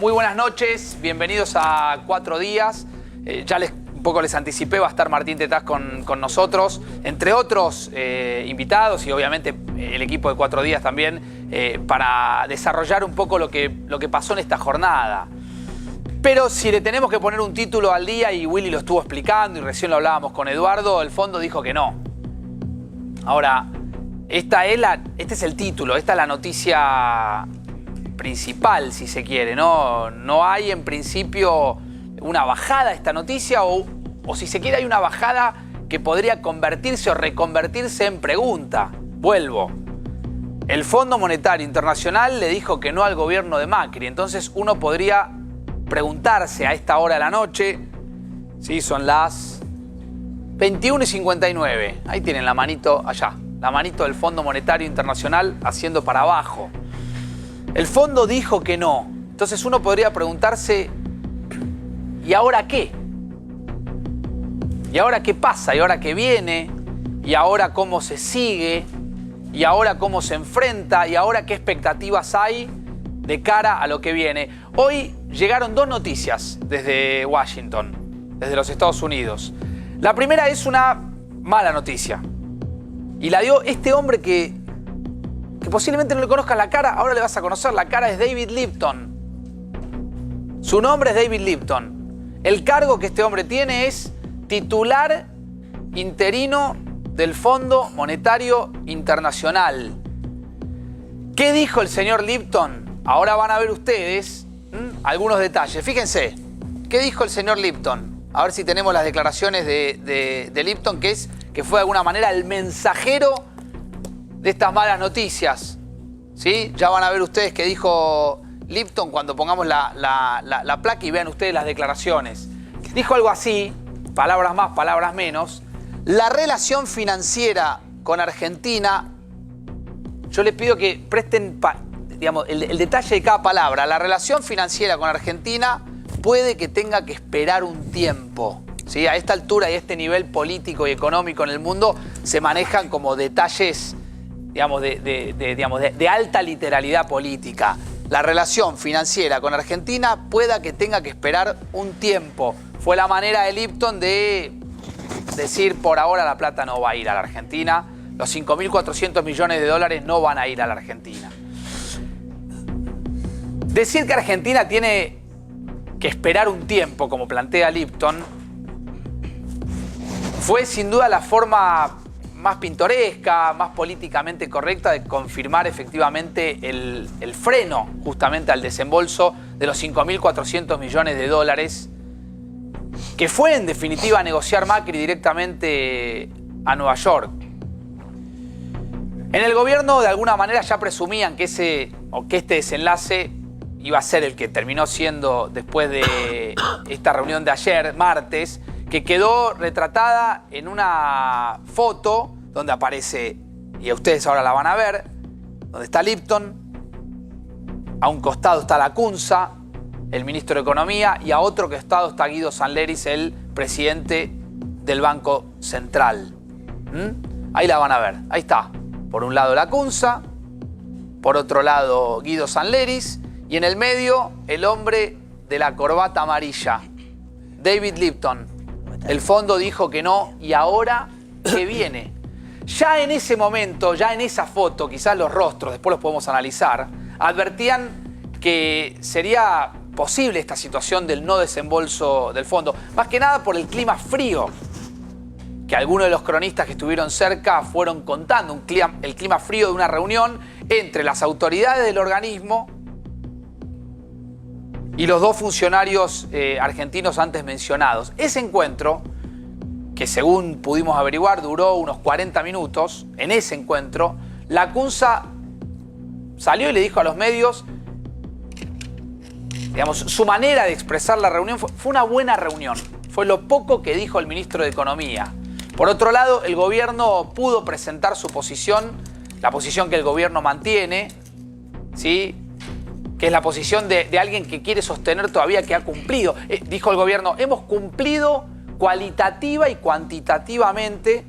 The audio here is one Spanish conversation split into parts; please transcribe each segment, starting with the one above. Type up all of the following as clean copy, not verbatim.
Muy buenas noches, bienvenidos a 4 días. Ya un poco les anticipé, va a estar Martín Tetaz con nosotros, entre otros invitados y obviamente el equipo de 4 días también, para desarrollar un poco lo que pasó en esta jornada. Pero si le tenemos que poner un título al día, y Willy lo estuvo explicando y recién lo hablábamos con Eduardo, el fondo dijo que no. Ahora, este es el título, esta es la noticia principal, si se quiere, ¿no? No hay en principio una bajada a esta noticia o si se quiere hay una bajada que podría convertirse o reconvertirse en pregunta. Vuelvo. El Fondo Monetario Internacional le dijo que no al gobierno de Macri, entonces uno podría preguntarse a esta hora de la noche, ¿sí? Son las 21:59, ahí tienen la manito allá, la manito del Fondo Monetario Internacional haciendo para abajo. El fondo dijo que no. Entonces uno podría preguntarse, ¿y ahora qué? ¿Y ahora qué pasa? ¿Y ahora qué viene? ¿Y ahora cómo se sigue? ¿Y ahora cómo se enfrenta? ¿Y ahora qué expectativas hay de cara a lo que viene? Hoy llegaron 2 noticias desde Washington, desde los Estados Unidos. La primera es una mala noticia. Y la dio este hombre que posiblemente no le conozcas la cara, ahora le vas a conocer. La cara es David Lipton. Su nombre es David Lipton. El cargo que este hombre tiene es titular interino del Fondo Monetario Internacional. ¿Qué dijo el señor Lipton? Ahora van a ver ustedes algunos detalles. Fíjense, ¿qué dijo el señor Lipton? A ver si tenemos las declaraciones de Lipton, que fue de alguna manera el mensajero de estas malas noticias, ¿sí? Ya van a ver ustedes qué dijo Lipton cuando pongamos la placa y vean ustedes las declaraciones. Dijo algo así, palabras más, palabras menos. La relación financiera con Argentina, yo les pido que presten el detalle de cada palabra. La relación financiera con Argentina puede que tenga que esperar un tiempo, ¿sí? A esta altura y a este nivel político y económico en el mundo se manejan como detalles de alta literalidad política. La relación financiera con Argentina pueda que tenga que esperar un tiempo. Fue la manera de Lipton de decir, por ahora la plata no va a ir a la Argentina, los 5.400 millones de dólares no van a ir a la Argentina. Decir que Argentina tiene que esperar un tiempo, como plantea Lipton, fue sin duda la forma más pintoresca, más políticamente correcta de confirmar efectivamente el freno justamente al desembolso de los 5.400 millones de dólares que fue en definitiva a negociar Macri directamente a Nueva York. En el gobierno de alguna manera ya presumían que este desenlace iba a ser el que terminó siendo después de esta reunión de ayer, martes, que quedó retratada en una foto donde aparece, y ustedes ahora la van a ver, donde está Lipton, a un costado está Lacunza, el ministro de Economía, y a otro costado está Guido Sanleris, el presidente del Banco Central. Ahí la van a ver, ahí está. Por un lado Lacunza, por otro lado Guido Sanleris, y en el medio el hombre de la corbata amarilla, David Lipton. El fondo dijo que no, y ahora, ¿qué viene? Ya en ese momento, ya en esa foto, quizás los rostros, después los podemos analizar, advertían que sería posible esta situación del no desembolso del fondo. Más que nada por el clima frío, que algunos de los cronistas que estuvieron cerca fueron contando, el clima frío de una reunión entre las autoridades del organismo y los 2 funcionarios argentinos antes mencionados. Ese encuentro, que según pudimos averiguar duró unos 40 minutos, en ese encuentro, Lacunza salió y le dijo a los medios, su manera de expresar la reunión fue una buena reunión. Fue lo poco que dijo el ministro de Economía. Por otro lado, el gobierno pudo presentar su posición, la posición que el gobierno mantiene, ¿sí? Que es la posición de alguien que quiere sostener todavía que ha cumplido. Dijo el gobierno, hemos cumplido cualitativa y cuantitativamente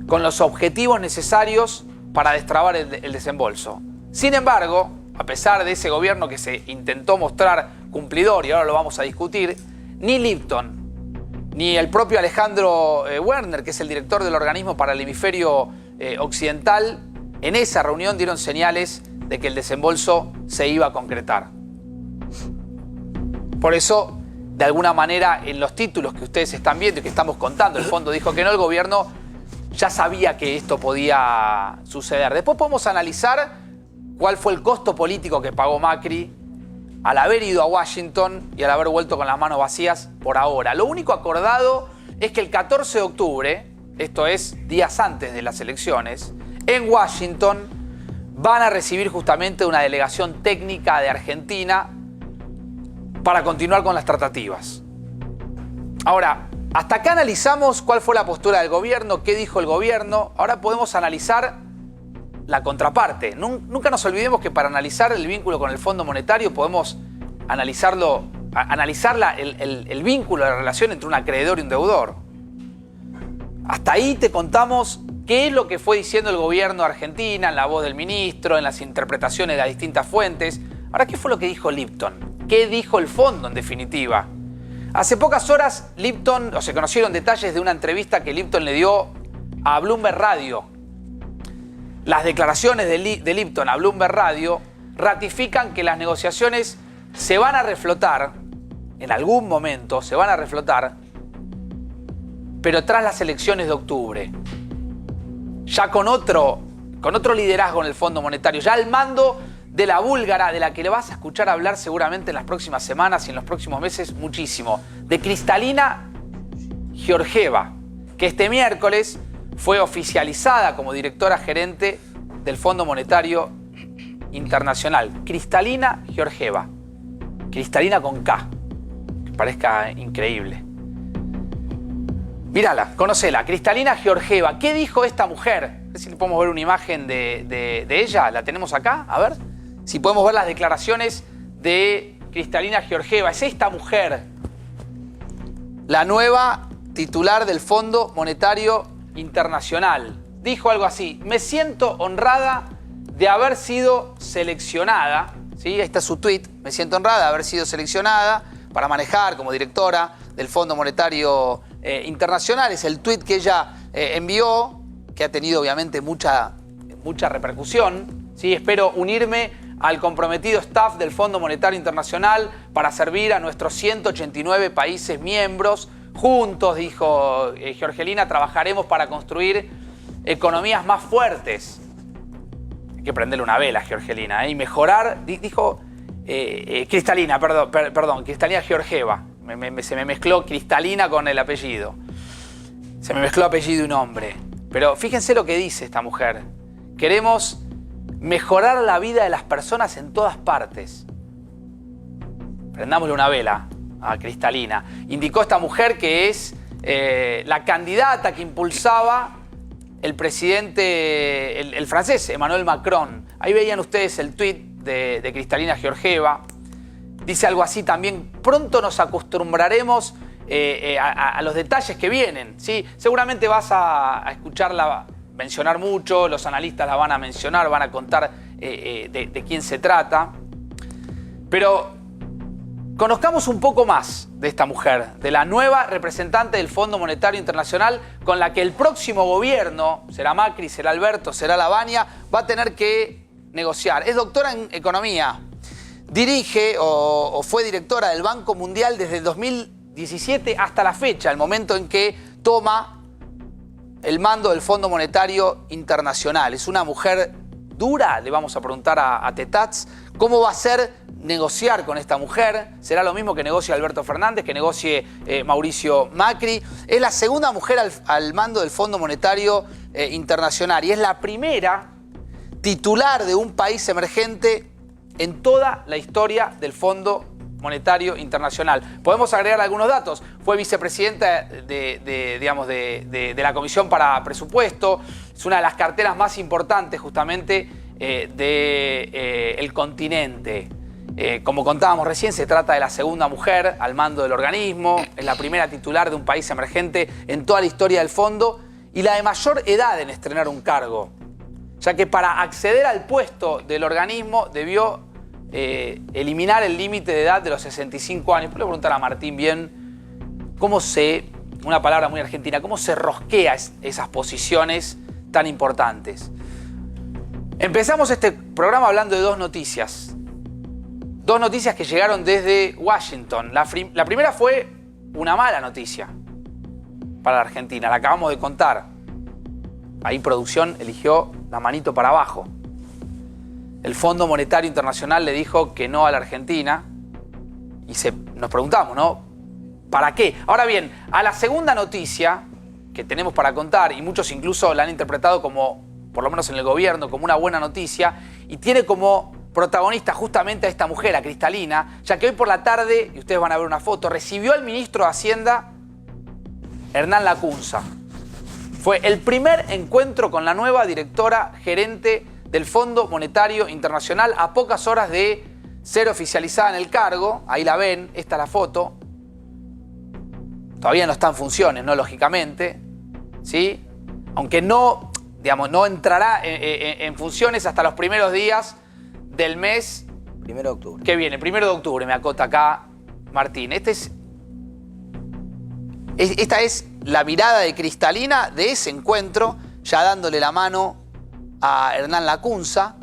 con los objetivos necesarios para destrabar el desembolso. Sin embargo, a pesar de ese gobierno que se intentó mostrar cumplidor, y ahora lo vamos a discutir, ni Lipton, ni el propio Alejandro Werner, que es el director del organismo para el hemisferio occidental, en esa reunión dieron señales de que el desembolso se iba a concretar. Por eso, de alguna manera, en los títulos que ustedes están viendo y que estamos contando, el fondo dijo que no, el gobierno ya sabía que esto podía suceder. Después podemos analizar cuál fue el costo político que pagó Macri al haber ido a Washington y al haber vuelto con las manos vacías por ahora. Lo único acordado es que el 14 de octubre, esto es días antes de las elecciones, en Washington van a recibir justamente una delegación técnica de Argentina para continuar con las tratativas. Ahora, hasta acá analizamos cuál fue la postura del gobierno, qué dijo el gobierno. Ahora podemos analizar la contraparte. Nunca nos olvidemos que para analizar el vínculo con el Fondo Monetario podemos analizar el vínculo, la relación entre un acreedor y un deudor. Hasta ahí te contamos qué es lo que fue diciendo el gobierno de Argentina, en la voz del ministro, en las interpretaciones de las distintas fuentes. Ahora, ¿qué fue lo que dijo Lipton? ¿Qué dijo el fondo, en definitiva? Hace pocas horas, se conocieron detalles de una entrevista que Lipton le dio a Bloomberg Radio. Las declaraciones de Lipton a Bloomberg Radio ratifican que las negociaciones se van a reflotar, en algún momento se van a reflotar, pero tras las elecciones de octubre. Ya con otro liderazgo en el Fondo Monetario, ya al mando de la búlgara, de la que le vas a escuchar hablar seguramente en las próximas semanas y en los próximos meses muchísimo, de Kristalina Georgieva, que este miércoles fue oficializada como directora gerente del Fondo Monetario Internacional. Kristalina Georgieva. Kristalina con K, que parezca increíble. Mírala, conocela, Kristalina Georgieva. ¿Qué dijo esta mujer? A ver si le podemos ver una imagen de ella. ¿La tenemos acá? A ver. Si podemos ver las declaraciones de Kristalina Georgieva. Es esta mujer, la nueva titular del Fondo Monetario Internacional. Dijo algo así: me siento honrada de haber sido seleccionada. ¿Sí? Ahí está su tweet. Me siento honrada de haber sido seleccionada para manejar como directora del Fondo Monetario Internacional. Es el tweet que ella envió, que ha tenido obviamente mucha repercusión. ¿Sí? Espero unirme al comprometido staff del Fondo Monetario Internacional para servir a nuestros 189 países miembros. Juntos, dijo Georgelina, trabajaremos para construir economías más fuertes. Hay que prenderle una vela a Georgelina, y mejorar, dijo Kristalina, perdón, Kristalina Georgieva. Se me mezcló Kristalina con el apellido. Se me mezcló apellido y nombre. Pero fíjense lo que dice esta mujer. Queremos mejorar la vida de las personas en todas partes. Prendámosle una vela a Kristalina. Indicó esta mujer que es la candidata que impulsaba el presidente, el francés, Emmanuel Macron. Ahí veían ustedes el tuit de Kristalina Georgieva. Dice algo así también: pronto nos acostumbraremos a los detalles que vienen. ¿Sí? Seguramente vas a escucharla mencionar mucho, los analistas la van a mencionar, van a contar de quién se trata. Pero conozcamos un poco más de esta mujer, de la nueva representante del Fondo Monetario Internacional, con la que el próximo gobierno, será Macri, será Alberto, será Lavagna, va a tener que negociar. Es doctora en economía, dirige o fue directora del Banco Mundial desde el 2017 hasta la fecha, el momento en que toma el mando del Fondo Monetario Internacional. Es una mujer dura, le vamos a preguntar a Tetats cómo va a ser negociar con esta mujer. ¿Será lo mismo que negocie Alberto Fernández, que negocie Mauricio Macri? Es la segunda mujer al mando del Fondo Monetario Internacional y es la primera titular de un país emergente en toda la historia del Fondo Monetario Internacional. Podemos agregar algunos datos. Fue vicepresidenta de la Comisión para Presupuesto. Es una de las carteras más importantes justamente del continente. Como contábamos recién, se trata de la segunda mujer al mando del organismo. Es la primera titular de un país emergente en toda la historia del fondo y la de mayor edad en estrenar un cargo, ya que para acceder al puesto del organismo debió eliminar el límite de edad de los 65 años. Puedo preguntar a Martín bien cómo una palabra muy argentina, cómo se rosquea esas posiciones tan importantes. Empezamos este programa hablando de dos noticias. Dos noticias que llegaron desde Washington. La primera fue una mala noticia para la Argentina, la acabamos de contar. Ahí producción eligió la manito para abajo. El Fondo Monetario Internacional le dijo que no a la Argentina y nos preguntamos, ¿no? ¿Para qué? Ahora bien, a la segunda noticia que tenemos para contar, y muchos incluso la han interpretado como, por lo menos en el gobierno, como una buena noticia, y tiene como protagonista justamente a esta mujer, a Cristalina, ya que hoy por la tarde, y ustedes van a ver una foto, recibió al ministro de Hacienda, Hernán Lacunza. Fue el primer encuentro con la nueva directora gerente del Fondo Monetario Internacional a pocas horas de ser oficializada en el cargo. Ahí la ven, esta es la foto. Todavía no está en funciones, ¿no? Lógicamente, ¿sí? Aunque no, digamos, no entrará en funciones hasta los primeros días del mes 1 de octubre. Que viene, 1 de octubre, me acota acá Martín. Esta es la mirada de Cristalina de ese encuentro, ya dándole la mano a Hernán Lacunza,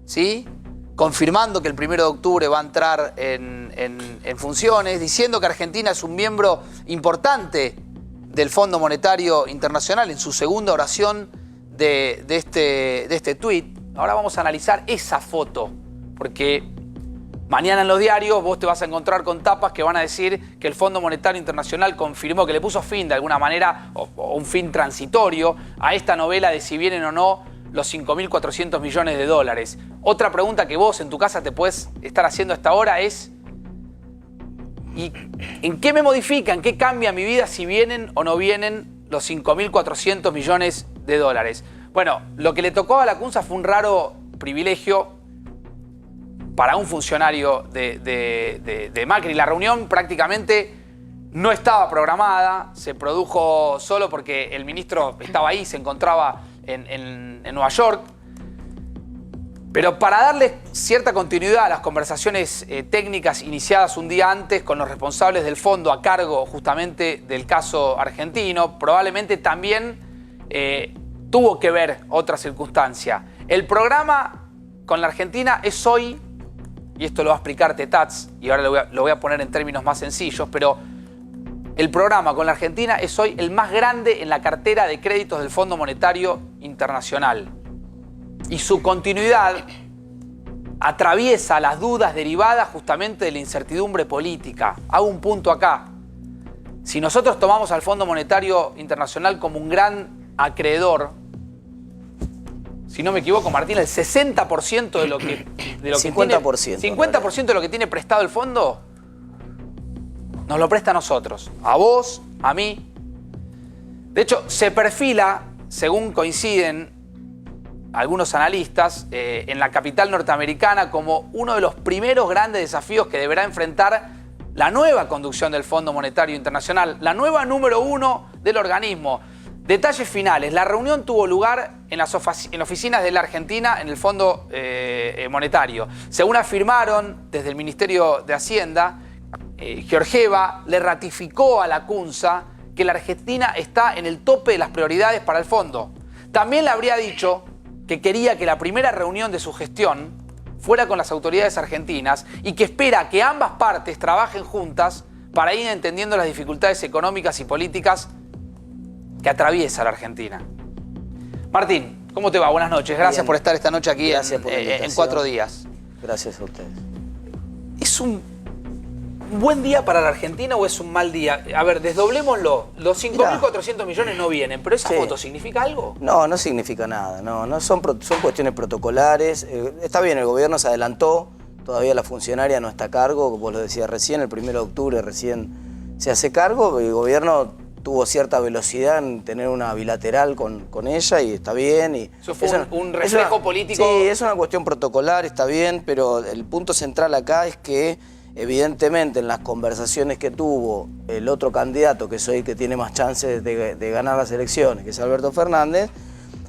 ¿sí? Confirmando que el 1 de octubre va a entrar en funciones, diciendo que Argentina es un miembro importante del Fondo Monetario Internacional en su segunda oración de este tuit. Ahora vamos a analizar esa foto, porque mañana en los diarios vos te vas a encontrar con tapas que van a decir que el Fondo Monetario Internacional confirmó que le puso fin de alguna manera, o un fin transitorio, a esta novela de si vienen o no los 5.400 millones de dólares. Otra pregunta que vos en tu casa te puedes estar haciendo hasta ahora es: ¿y en qué me modifica, en qué cambia mi vida si vienen o no vienen los 5.400 millones de dólares? Bueno, lo que le tocó a Lacunza fue un raro privilegio para un funcionario de Macri. La reunión prácticamente no estaba programada, se produjo solo porque el ministro estaba ahí, se encontraba en Nueva York. Pero para darle cierta continuidad a las conversaciones técnicas iniciadas un día antes con los responsables del fondo a cargo justamente del caso argentino, probablemente también tuvo que ver otra circunstancia. El programa con la Argentina es hoy, y esto lo va a explicar Tetats, y ahora lo voy a poner en términos más sencillos, pero el programa con la Argentina es hoy el más grande en la cartera de créditos del Fondo Monetario Internacional. Y su continuidad atraviesa las dudas derivadas justamente de la incertidumbre política. Hago un punto acá. Si nosotros tomamos al Fondo Monetario Internacional como un gran acreedor, si no me equivoco, Martín, el 60% de lo que 50%. 50% de lo que tiene prestado el fondo nos lo presta a nosotros, a vos, a mí. De hecho, se perfila, según coinciden algunos analistas, en la capital norteamericana como uno de los primeros grandes desafíos que deberá enfrentar la nueva conducción del Fondo Monetario Internacional, la nueva número 1 del organismo. Detalles finales. La reunión tuvo lugar en oficinas de la Argentina en el Fondo Monetario. Según afirmaron desde el Ministerio de Hacienda, Georgieva le ratificó a Lacunza que la Argentina está en el tope de las prioridades para el fondo. También le habría dicho que quería que la primera reunión de su gestión fuera con las autoridades argentinas y que espera que ambas partes trabajen juntas para ir entendiendo las dificultades económicas y políticas que atraviesa la Argentina. Martín, ¿cómo te va? Buenas noches. Gracias Bien. por estar esta noche aquí en 4 días. Gracias a ustedes. ¿Es un buen día para la Argentina o es un mal día? A ver, desdoblémoslo. Los 5.400 millones no vienen, pero ¿esa foto significa algo? No, no significa nada. No son cuestiones protocolares. Está bien, el gobierno se adelantó. Todavía la funcionaria no está a cargo. Como vos lo decías recién, el 1 de octubre recién se hace cargo. El gobierno tuvo cierta velocidad en tener una bilateral con ella y está bien. Y eso fue un reflejo político. Sí, es una cuestión protocolar, está bien, pero el punto central acá es que evidentemente en las conversaciones que tuvo el otro candidato, que es hoy que tiene más chances de ganar las elecciones, que es Alberto Fernández,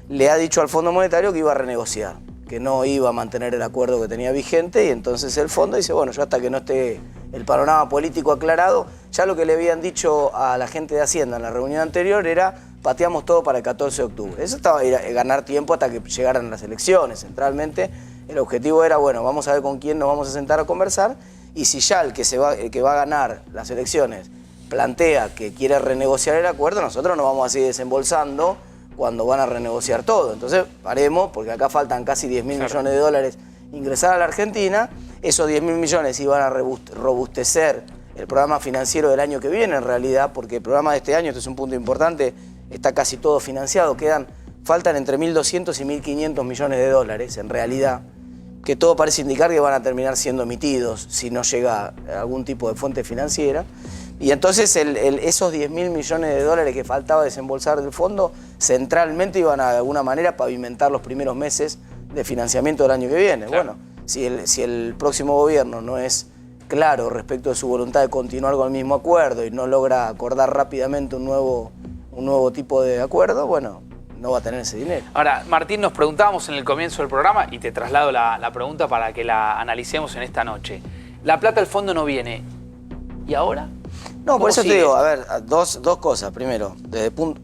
le ha dicho al Fondo Monetario que iba a renegociar, que no iba a mantener el acuerdo que tenía vigente, y entonces el fondo dice, bueno, yo hasta que no esté el panorama político aclarado, ya lo que le habían dicho a la gente de Hacienda en la reunión anterior era, pateamos todo para el 14 de octubre. Eso estaba ganar tiempo hasta que llegaran las elecciones. Centralmente el objetivo era, bueno, vamos a ver con quién nos vamos a sentar a conversar, y si ya el que va a ganar las elecciones plantea que quiere renegociar el acuerdo, nosotros nos vamos a seguir desembolsando cuando van a renegociar todo. Entonces paremos, porque acá faltan casi 10.000 millones de dólares ingresar a la Argentina. Esos 10.000 millones iban a robustecer el programa financiero del año que viene, en realidad, porque el programa de este año, este es un punto importante, está casi todo financiado. Faltan entre 1.200 y 1.500 millones de dólares, en realidad, que todo parece indicar que van a terminar siendo emitidos si no llega algún tipo de fuente financiera. Y entonces esos 10.000 millones de dólares que faltaba desembolsar del fondo, centralmente iban a, de alguna manera, pavimentar los primeros meses de financiamiento del año que viene. Claro. Bueno, si el próximo gobierno no es claro respecto de su voluntad de continuar con el mismo acuerdo y no logra acordar rápidamente un nuevo tipo de acuerdo, bueno, no va a tener ese dinero. Ahora, Martín, nos preguntábamos en el comienzo del programa, y te traslado la pregunta para que la analicemos en esta noche. La plata del fondo no viene. ¿Y ahora? No, por eso sigue? te digo, a ver, dos cosas. Primero,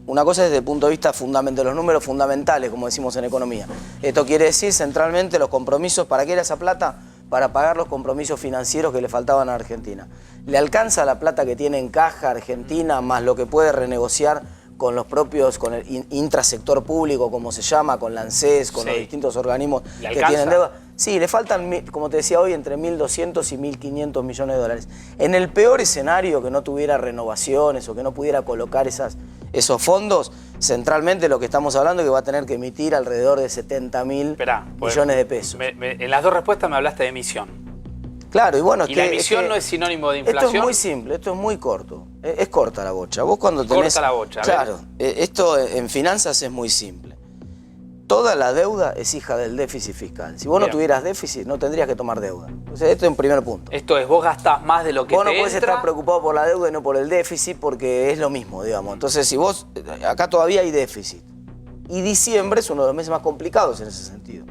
una cosa es desde el punto de vista fundamental, los números fundamentales, como decimos en economía. Esto quiere decir, centralmente, los compromisos. ¿Para qué era esa plata? Para pagar los compromisos financieros que le faltaban a Argentina. ¿Le alcanza la plata que tiene en caja Argentina, más lo que puede renegociar con los propios, con el intrasector público, como se llama, con la ANSES, con los distintos organismos que tienen deuda? Sí, le faltan, como te decía hoy, entre 1.200 y 1.500 millones de dólares. En el peor escenario, que no tuviera renovaciones o que no pudiera colocar esos fondos, centralmente lo que estamos hablando es que va a tener que emitir alrededor de 70.000 millones de pesos. En las dos respuestas me hablaste de emisión. Claro, y bueno, ¿Y la emisión no es sinónimo de inflación? Esto es muy simple, esto es muy corto. Es corta la bocha. Vos cuando tenés... Corta la bocha. Claro, esto en finanzas es muy simple. Toda la deuda es hija del déficit fiscal. Si vos no tuvieras déficit, no tendrías que tomar deuda. Entonces, esto es un primer punto. Esto es, vos gastás más de lo que vos te no podés estar preocupado por la deuda y no por el déficit, porque es lo mismo, digamos. Entonces, si vos... Acá todavía hay déficit. Y diciembre es uno de los meses más complicados en ese sentido.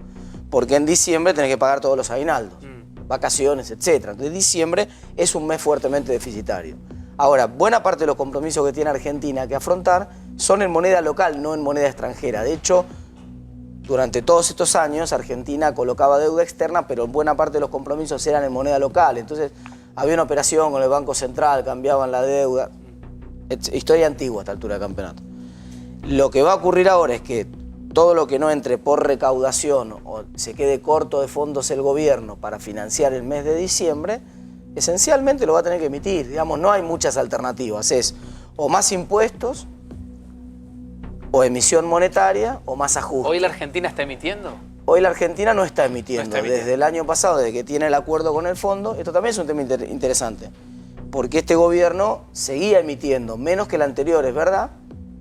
Porque en diciembre tenés que pagar todos los aguinaldos, vacaciones, etc. Entonces, diciembre es un mes fuertemente deficitario. Ahora, buena parte de los compromisos que tiene Argentina que afrontar son en moneda local, no en moneda extranjera. De hecho, durante todos estos años, Argentina colocaba deuda externa, pero buena parte de los compromisos eran en moneda local. Entonces, había una operación con el Banco Central, cambiaban la deuda. Historia antigua a esta altura del campeonato. Lo que va a ocurrir ahora es que todo lo que no entre por recaudación o se quede corto de fondos el gobierno para financiar el mes de diciembre, esencialmente lo va a tener que emitir. Digamos, no hay muchas alternativas. Es o más impuestos, o emisión monetaria, o más ajuste. ¿Hoy la Argentina está emitiendo? Hoy la Argentina no está emitiendo. No está emitiendo. Desde el año pasado, desde que tiene el acuerdo con el fondo, esto también es un tema interesante, porque este gobierno seguía emitiendo, menos que el anterior, es verdad,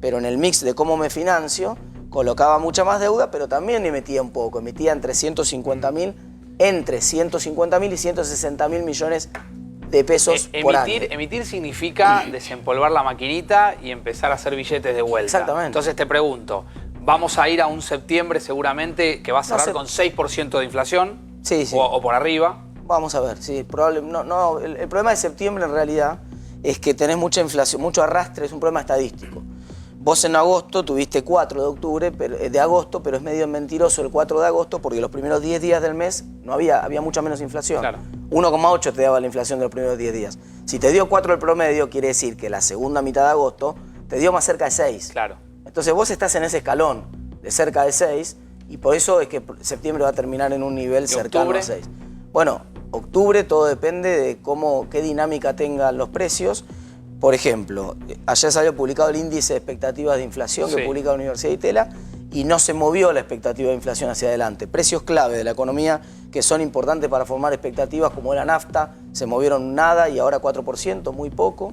pero en el mix de cómo me financio, colocaba mucha más deuda, pero también emitía un poco. Emitía entre 150.000 y 160.000 millones de pesos por año. Emitir significa desempolvar la maquinita y empezar a hacer billetes de vuelta. Exactamente. Entonces te pregunto, vamos a ir a un septiembre seguramente que va a cerrar con 6% de inflación, sí. O por arriba. Vamos a ver, sí, el problema de septiembre en realidad es que tenés mucha inflación, mucho arrastre, es un problema estadístico. Vos en agosto tuviste 4 de octubre, de agosto, pero es medio mentiroso el 4 de agosto porque los primeros 10 días del mes no había mucha menos inflación. Claro. 1,8 te daba la inflación de los primeros 10 días. Si te dio 4 el promedio, quiere decir que la segunda mitad de agosto te dio más cerca de 6. Claro. Entonces vos estás en ese escalón de cerca de 6 y por eso es que septiembre va a terminar en un nivel cercano a 6. Bueno, octubre todo depende de qué dinámica tengan los precios. Por ejemplo, ayer salió publicado el índice de expectativas de inflación que publica la Universidad de Itela y no se movió la expectativa de inflación hacia adelante. Precios clave de la economía que son importantes para formar expectativas, como la nafta, se movieron nada y ahora 4%, muy poco.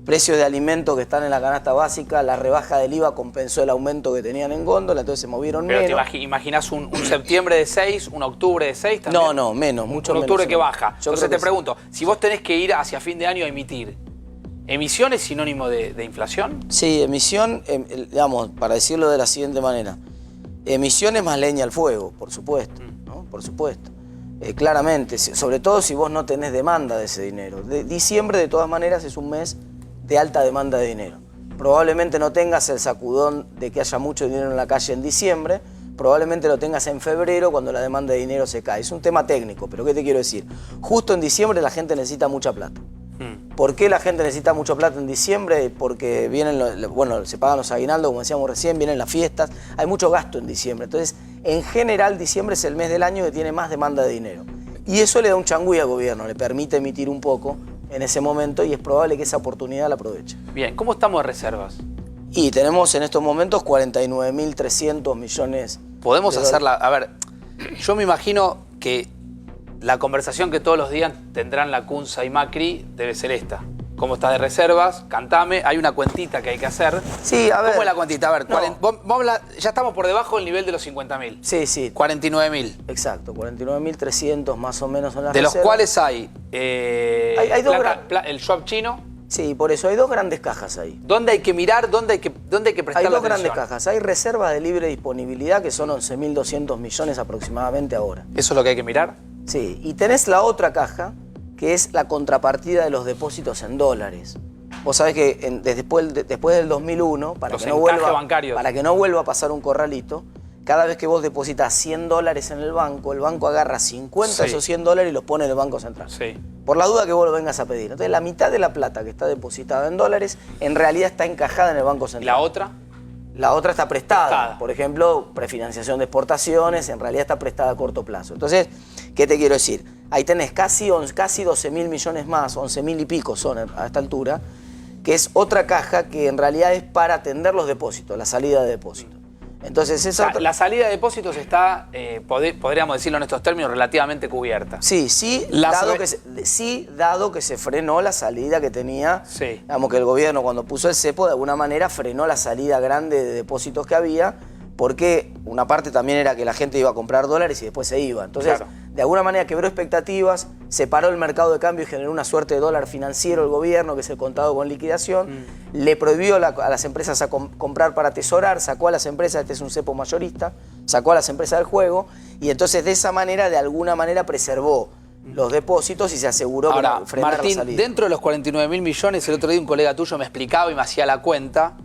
Precios de alimentos que están en la canasta básica, la rebaja del IVA compensó el aumento que tenían en góndola, entonces se movieron menos. Pero te imaginas un septiembre de 6, un octubre de 6 también. No, menos, mucho menos. Un octubre que baja. Yo Entonces te creo que pregunto, si vos tenés que ir hacia fin de año a emitir, ¿emisión es sinónimo de inflación? Sí, emisión, digamos, para decirlo de la siguiente manera. Emisión es más leña al fuego, por supuesto, ¿no? por supuesto. Claramente, sobre todo si vos no tenés demanda de ese dinero. Diciembre, de todas maneras, es un mes de alta demanda de dinero. Probablemente no tengas el sacudón de que haya mucho dinero en la calle en diciembre, probablemente lo tengas en febrero cuando la demanda de dinero se cae. Es un tema técnico, pero ¿qué te quiero decir? Justo en diciembre la gente necesita mucha plata. ¿Por qué la gente necesita mucha plata en diciembre? Porque vienen, bueno, se pagan los aguinaldos, como decíamos recién, vienen las fiestas, hay mucho gasto en diciembre. Entonces, en general, diciembre es el mes del año que tiene más demanda de dinero. Y eso le da un changüí al gobierno, le permite emitir un poco en ese momento y es probable que esa oportunidad la aproveche. Bien, ¿cómo estamos de reservas? Y tenemos en estos momentos 49.300 millones. Podemos hacerla. A ver, yo me imagino que la conversación que todos los días tendrán la Cunza y Macri debe ser esta. ¿Cómo estás de reservas? Cantame. Hay una cuentita que hay que hacer. Sí, a ver. ¿Cómo es la cuentita? A ver, No. Ya estamos por debajo del nivel de los 50.000. Sí, sí. 49.000. Exacto, 49.300 más o menos son las De los reservas. cuales hay, Hay dos el swap chino. Sí, por eso hay dos grandes cajas ahí. ¿Dónde hay que mirar? ¿Dónde hay que prestar Hay la dos grandes atención? cajas. Hay reservas de libre disponibilidad que son 11.200 millones aproximadamente ahora. ¿Eso es lo que hay que mirar? Sí, y tenés la otra caja que es la contrapartida de los depósitos en dólares. Vos sabés que después del 2001, para que no vuelva a pasar un corralito, cada vez que vos depositas $100 en el banco agarra 50 de esos $100 y los pone en el Banco Central. Sí. Por la duda que vos lo vengas a pedir. Entonces, la mitad de la plata que está depositada en dólares, en realidad está encajada en el Banco Central. ¿Y la otra? La otra está prestada. Por ejemplo, prefinanciación de exportaciones, en realidad está prestada a corto plazo. Entonces, ¿qué te quiero decir? Ahí tenés casi 12.000 millones más, 11.000 y pico son a esta altura, que es otra caja que en realidad es para atender los depósitos, la salida de depósitos. Entonces, la salida de depósitos está, podríamos decirlo en estos términos, relativamente cubierta. Sí, dado que se frenó la salida que tenía, digamos que el gobierno cuando puso el cepo, de alguna manera frenó la salida grande de depósitos que había, porque una parte también era que la gente iba a comprar dólares y después se iba. Entonces, de alguna manera quebró expectativas, separó el mercado de cambio y generó una suerte de dólar financiero el gobierno, que es el contado con liquidación, le prohibió a las empresas a comprar para atesorar, sacó a las empresas, este es un cepo mayorista, sacó a las empresas del juego y entonces de esa manera, de alguna manera preservó los depósitos y se aseguró que no frenara la salida. Dentro de los 49.000 millones, el otro día un colega tuyo me explicaba y me hacía la cuenta,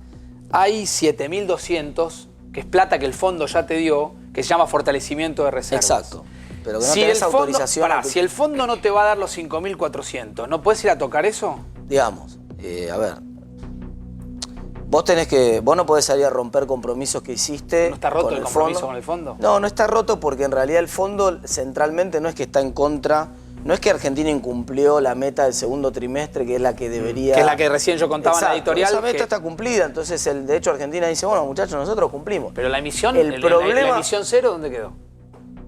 hay 7.200 que es plata que el fondo ya te dio, que se llama fortalecimiento de reservas. Exacto. Pero que no tenés autorización. Si el fondo no te va a dar los 5.400, ¿no puedes ir a tocar eso? Digamos, a ver, vos no podés salir a romper compromisos que hiciste. ¿No está roto el compromiso con el fondo? No está roto porque en realidad el fondo centralmente no es que está en contra. No es que Argentina incumplió la meta del segundo trimestre, que es la que debería... Que es la que recién yo contaba en la editorial. Esa meta está cumplida, entonces de hecho Argentina dice, bueno muchachos, nosotros cumplimos. Pero la emisión, problema, la emisión cero, ¿dónde quedó?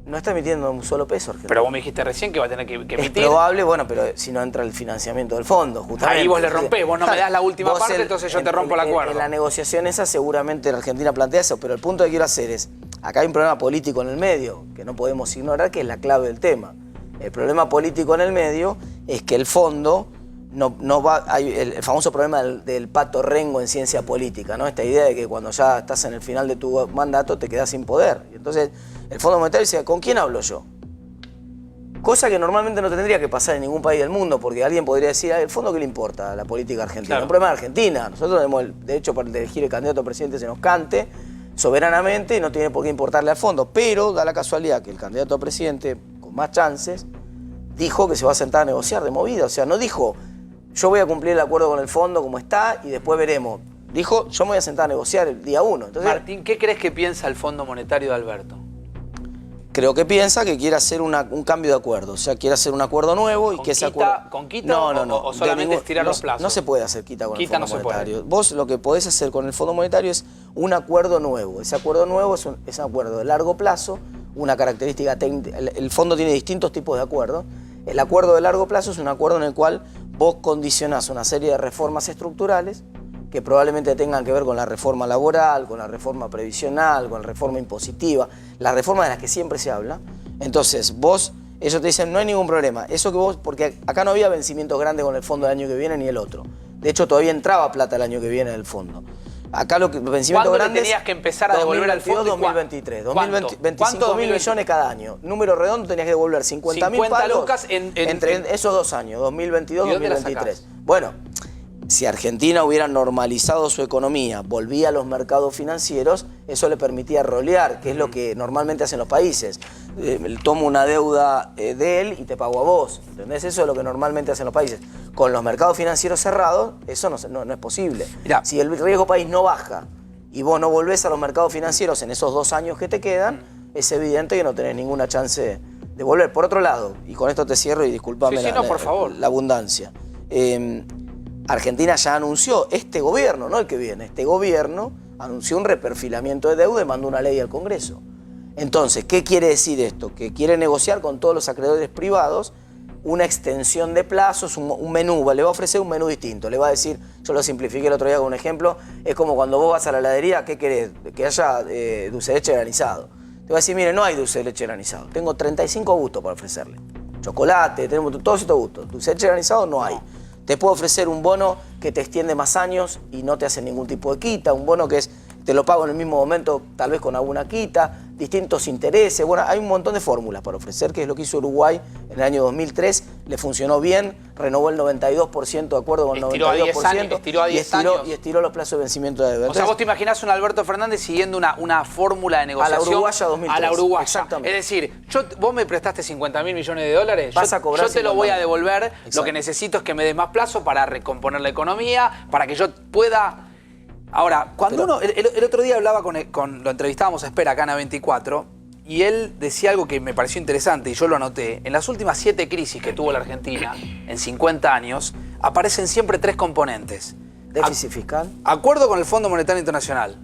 No está emitiendo un solo peso Argentina. Pero vos me dijiste recién que va a tener que emitir. Es probable, bueno, pero si no entra el financiamiento del fondo, justamente. Ahí vos le rompés, vos no me das la última parte, entonces yo te rompo el acuerdo. En la negociación esa seguramente la Argentina plantea eso, pero el punto que quiero hacer es, acá hay un problema político en el medio, que no podemos ignorar, que es la clave del tema. El problema político en el medio es que el fondo no va... Hay el famoso problema del pato rengo en ciencia política, ¿no? Esta idea de que cuando ya estás en el final de tu mandato te quedás sin poder. Y entonces el Fondo Monetario dice, ¿con quién hablo yo? Cosa que normalmente no tendría que pasar en ningún país del mundo, porque alguien podría decir, ¿el fondo qué le importa a la política argentina? Claro. Un problema de Argentina. Nosotros tenemos el derecho para elegir el candidato a presidente, se nos cante soberanamente y no tiene por qué importarle al fondo. Pero da la casualidad que el candidato a presidente con más chances dijo que se va a sentar a negociar de movida. O sea, no dijo, yo voy a cumplir el acuerdo con el fondo como está y después veremos. Dijo, yo me voy a sentar a negociar el día 1. Entonces, Martín, ¿qué crees que piensa el Fondo Monetario de Alberto? Creo que piensa que quiere hacer un cambio de acuerdo. O sea, quiere hacer un acuerdo nuevo y que ese acuerdo... ¿Con quita o solamente estirar los plazos? No se puede hacer quita con el Fondo Monetario. Se puede. Vos lo que podés hacer con el Fondo Monetario es un acuerdo nuevo. Ese acuerdo nuevo es un acuerdo de largo plazo, una característica técnica. El fondo tiene distintos tipos de acuerdos. El acuerdo de largo plazo es un acuerdo en el cual vos condicionás una serie de reformas estructurales que probablemente tengan que ver con la reforma laboral, con la reforma previsional, con la reforma impositiva, las reformas de las que siempre se habla. Entonces, ellos te dicen, no hay ningún problema. Eso que vos, porque acá no había vencimientos grandes con el fondo del año que viene ni el otro. De hecho, todavía entraba plata el año que viene del fondo. Acá los vencimientos ¿Cuándo le grandes... tenías que empezar a devolver al fondo? 2023. ¿Cuánto? 25 mil millones cada año. Número redondo tenías que devolver 50 mil palos lucas entre esos 2 años, 2022 y ¿Y dónde la 2023. Bueno, si Argentina hubiera normalizado su economía, volvía a los mercados financieros, eso le permitía rolear, que es lo que normalmente hacen los países. Tomo una deuda de él y te pago a vos, ¿entendés? Eso es lo que normalmente hacen los países. Con los mercados financieros cerrados, eso no es posible. Mirá. Si el riesgo país no baja y vos no volvés a los mercados financieros en esos 2 años que te quedan, es evidente que no tenés ninguna chance de volver. Por otro lado, y con esto te cierro y disculpame por favor. la abundancia, Argentina ya anunció, este gobierno, no el que viene, este gobierno anunció un reperfilamiento de deuda y mandó una ley al Congreso. Entonces, ¿qué quiere decir esto? Que quiere negociar con todos los acreedores privados una extensión de plazos, un menú, le va a ofrecer un menú distinto. Le va a decir, yo lo simplifiqué el otro día con un ejemplo, es como cuando vos vas a la heladería, ¿qué querés? Que haya dulce de leche granizado. Te va a decir, mire, no hay dulce de leche granizado, tengo 35 gustos para ofrecerle. Chocolate, tenemos todos estos gustos. Dulce de leche granizado no hay. Te puedo ofrecer un bono que te extiende más años y no te hace ningún tipo de quita, un bono que te lo pago en el mismo momento, tal vez con alguna quita, distintos intereses. Bueno, hay un montón de fórmulas para ofrecer, que es lo que hizo Uruguay en el año 2003, le funcionó bien, renovó el 92% de acuerdo con el 92%, estiró a 10 años. Y estiró los plazos de vencimiento de deuda. O sea, vos te imaginás un Alberto Fernández siguiendo una fórmula de negociación. A la uruguaya 2003. A la uruguaya. Exactamente. Es decir, vos me prestaste 50 mil millones de dólares, Vas a cobrar yo te lo voy a 50.000. devolver. Exacto. Lo que necesito es que me des más plazo para recomponer la economía, para que yo pueda... Ahora, cuando uno... El otro día hablaba lo entrevistábamos a Espera acá en A24, y él decía algo que me pareció interesante y yo lo anoté. En las últimas 7 crisis que tuvo la Argentina, en 50 años, aparecen siempre 3 componentes. Déficit fiscal. Acuerdo con el Fondo Monetario Internacional,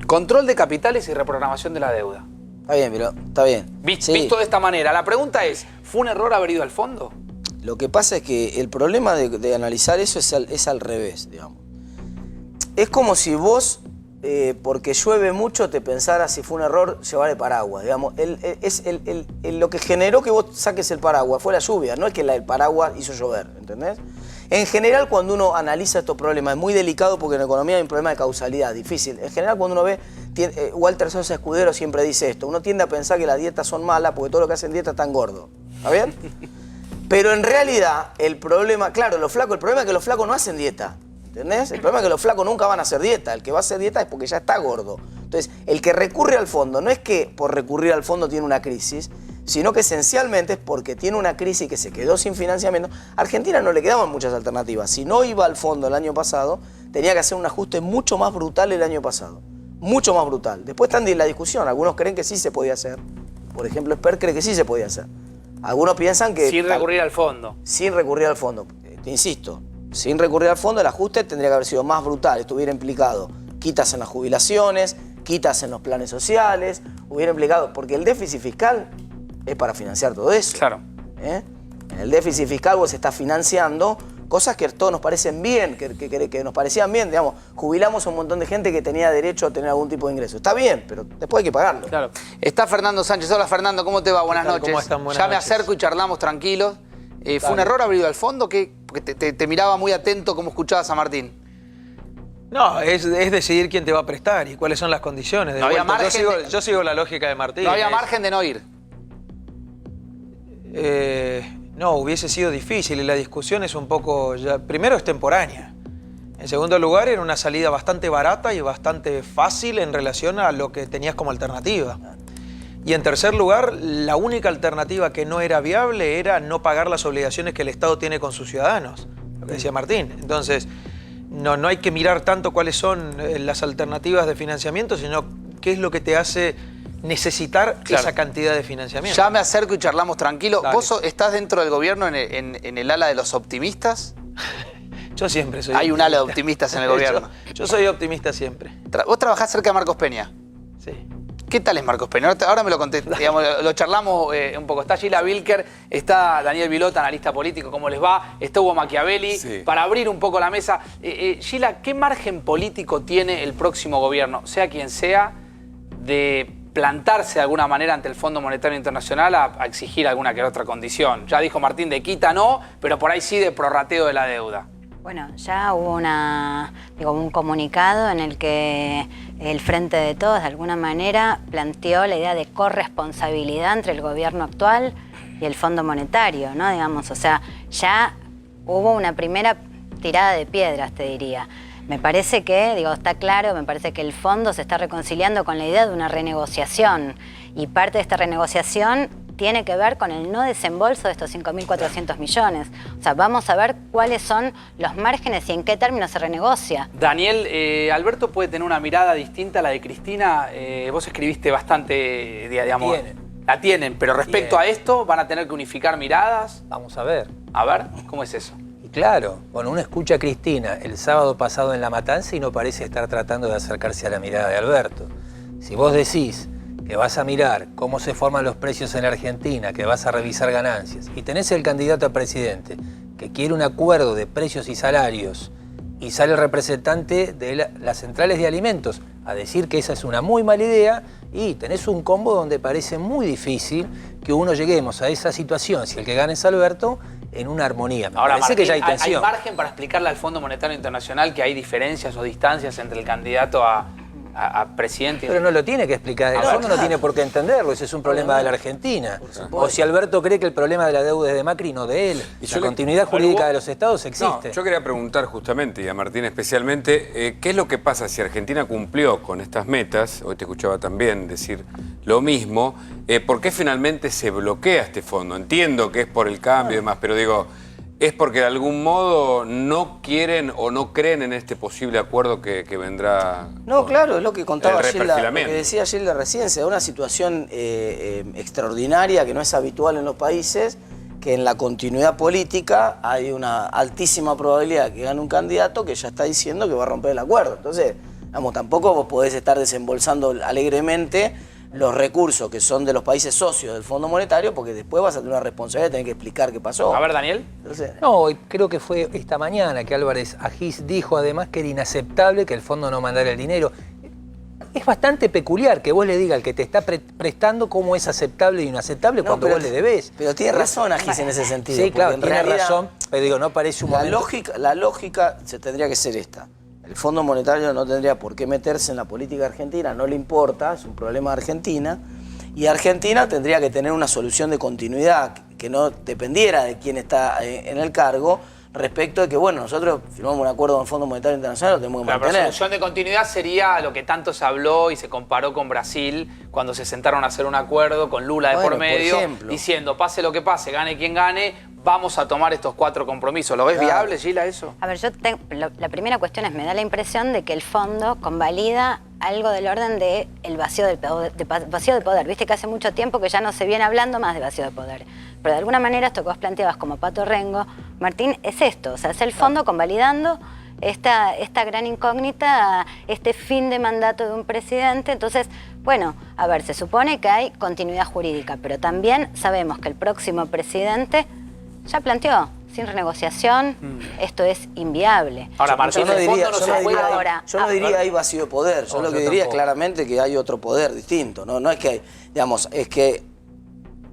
control de capitales y reprogramación de la deuda. Está bien, pero está bien. Visto Sí. de esta manera, la pregunta es, ¿fue un error haber ido al fondo? Lo que pasa es que el problema de analizar eso es al revés, digamos. Es como si vos, porque llueve mucho, te pensaras si fue un error llevar el paraguas. Digamos, lo que generó que vos saques el paraguas fue la lluvia, no es que el paraguas hizo llover, ¿entendés? En general, cuando uno analiza estos problemas, es muy delicado porque en economía hay un problema de causalidad, difícil. En general, cuando uno ve, Walter Sosa Escudero siempre dice esto, uno tiende a pensar que las dietas son malas porque todo lo que hacen dieta están gordos. ¿Está bien? Pero en realidad, el problema, claro, el problema es que los flacos no hacen dieta. ¿Entendés? El problema es que los flacos nunca van a hacer dieta. El que va a hacer dieta es porque ya está gordo. Entonces, el que recurre al fondo no es que por recurrir al fondo tiene una crisis, sino que esencialmente es porque tiene una crisis que se quedó sin financiamiento. A Argentina no le quedaban muchas alternativas. Si no iba al fondo el año pasado, tenía que hacer un ajuste mucho más brutal el año pasado. Mucho más brutal. Después están en la discusión. Algunos creen que sí se podía hacer. Por ejemplo, Esper cree que sí se podía hacer. Algunos piensan que... Sin recurrir al fondo. Sin recurrir al fondo. Te insisto, sin recurrir al fondo, el ajuste tendría que haber sido más brutal. Esto hubiera implicado quitas en las jubilaciones, quitas en los planes sociales, hubiera implicado... Porque el déficit fiscal es para financiar todo eso. Claro. En el déficit fiscal vos estás financiando cosas que a todos nos parecen bien, que nos parecían bien. Digamos, jubilamos a un montón de gente que tenía derecho a tener algún tipo de ingreso. Está bien, pero después hay que pagarlo. Claro. Está Fernando Sánchez. Hola, Fernando, ¿cómo te va? Buenas noches. ¿Cómo están? Buenas ya me noches. acerco y charlamos tranquilos. ¿Fue un error haber ido al fondo? Porque te miraba muy atento como escuchabas a Martín. No, es decidir quién te va a prestar y cuáles son las condiciones. De No había vuelta, margen yo sigo la lógica de Martín. No había margen de no ir. No, hubiese sido difícil y la discusión es un poco... primero es temporánea. En segundo lugar, era una salida bastante barata y bastante fácil en relación a lo que tenías como alternativa. Y en tercer lugar, la única alternativa que no era viable era no pagar las obligaciones que el Estado tiene con sus ciudadanos, lo que decía Martín. Entonces, no hay que mirar tanto cuáles son las alternativas de financiamiento, sino qué es lo que te hace necesitar esa cantidad de financiamiento. Ya me acerco y charlamos tranquilo. Dale. ¿Vos estás dentro del gobierno en el ala de los optimistas? Yo siempre soy Hay un optimista. ala de optimistas en el gobierno. Yo soy optimista siempre. Vos trabajás cerca de Marcos Peña. Sí. ¿Qué tal es Marcos Peña? Ahora me lo conté, digamos, lo charlamos un poco. Está Gila Bilker, está Daniel Vilota, analista político, ¿cómo les va? Está Hugo Machiavelli, Sí. para abrir un poco la mesa. Gila, ¿qué margen político tiene el próximo gobierno, sea quien sea, de plantarse de alguna manera ante el Fondo Monetario Internacional a exigir alguna que otra condición? Ya dijo Martín, de quita no, pero por ahí sí de prorrateo de la deuda. Bueno, ya hubo un comunicado en el que el Frente de Todos, de alguna manera, planteó la idea de corresponsabilidad entre el gobierno actual y el Fondo Monetario, ¿no? Digamos, o sea, ya hubo una primera tirada de piedras, te diría. Me parece que, está claro, me parece que el fondo se está reconciliando con la idea de una renegociación y parte de esta renegociación tiene que ver con el no desembolso de estos 5.400 millones. O sea, vamos a ver cuáles son los márgenes y en qué términos se renegocia. Daniel, Alberto puede tener una mirada distinta a la de Cristina. Vos escribiste bastante, digamos... La tienen, pero respecto a esto, ¿van a tener que unificar miradas? Vamos a ver. A ver, ¿cómo es eso? Y claro, bueno, uno escucha a Cristina el sábado pasado en La Matanza y no parece estar tratando de acercarse a la mirada de Alberto. Si vos decís que vas a mirar cómo se forman los precios en la Argentina, que vas a revisar ganancias, y tenés el candidato a presidente que quiere un acuerdo de precios y salarios, y sale el representante de las centrales de alimentos a decir que esa es una muy mala idea, y tenés un combo donde parece muy difícil que uno lleguemos a esa situación, si el que gana es Alberto, en una armonía. Ahora, parece Martín, que ya hay tensión. ¿hay margen para explicarle al Fondo Monetario Internacional que hay diferencias o distancias entre el candidato a presidente? Pero no lo tiene que explicar, el fondo no tiene por qué entenderlo, ese es un problema de la Argentina. O si Alberto cree que el problema de la deuda es de Macri, no de él. La continuidad jurídica de los estados existe. No, yo quería preguntar justamente, y a Martín especialmente, ¿qué es lo que pasa si Argentina cumplió con estas metas? Hoy te escuchaba también decir lo mismo. ¿Por qué finalmente se bloquea este fondo? Entiendo que es por el cambio y demás, pero digo... ¿Es porque de algún modo no quieren o no creen en este posible acuerdo que vendrá? No, claro, es lo que contaba Gilda, lo que el decía Gilda recién, se da una situación extraordinaria que no es habitual en los países, que en la continuidad política hay una altísima probabilidad que gane un candidato que ya está diciendo que va a romper el acuerdo. Entonces, tampoco vos podés estar desembolsando alegremente los recursos que son de los países socios del Fondo Monetario, porque después vas a tener una responsabilidad de tener que explicar qué pasó. A ver, Daniel. Entonces, No, creo que fue esta mañana que Álvarez Agis dijo además que era inaceptable que el fondo no mandara el dinero. Es bastante peculiar que vos le digas al que te está prestando cómo es aceptable y inaceptable cuando vos le debés. Pero tiene razón Agis en ese sentido. Sí, claro, tiene realidad, razón, pero digo, no parece un momento... La lógica se tendría que ser esta. El Fondo Monetario no tendría por qué meterse en la política argentina, no le importa, es un problema de Argentina. Y Argentina tendría que tener una solución de continuidad que no dependiera de quién está en el cargo, respecto de que, bueno, nosotros firmamos un acuerdo con el Fondo Monetario Internacional, lo tenemos que mantener. La solución de continuidad sería lo que tanto se habló y se comparó con Brasil cuando se sentaron a hacer un acuerdo con Lula de por medio, diciendo, pase lo que pase, gane quien gane, vamos a tomar estos 4 compromisos. ¿Lo ves viable, Gila, eso? A ver, la primera cuestión es, me da la impresión de que el fondo convalida algo del orden de el vacío de poder. Viste que hace mucho tiempo que ya no se viene hablando más de vacío de poder. Pero de alguna manera esto que vos planteabas como Pato Rengo, Martín, es esto. O sea, es el fondo convalidando esta gran incógnita, este fin de mandato de un presidente. Entonces, bueno, a ver, se supone que hay continuidad jurídica, pero también sabemos que el próximo presidente ya planteó, sin renegociación, esto es inviable. Ahora, Martín, yo no diría hay vacío de poder, yo lo que diría es claramente que hay otro poder distinto, no es que hay, digamos, es que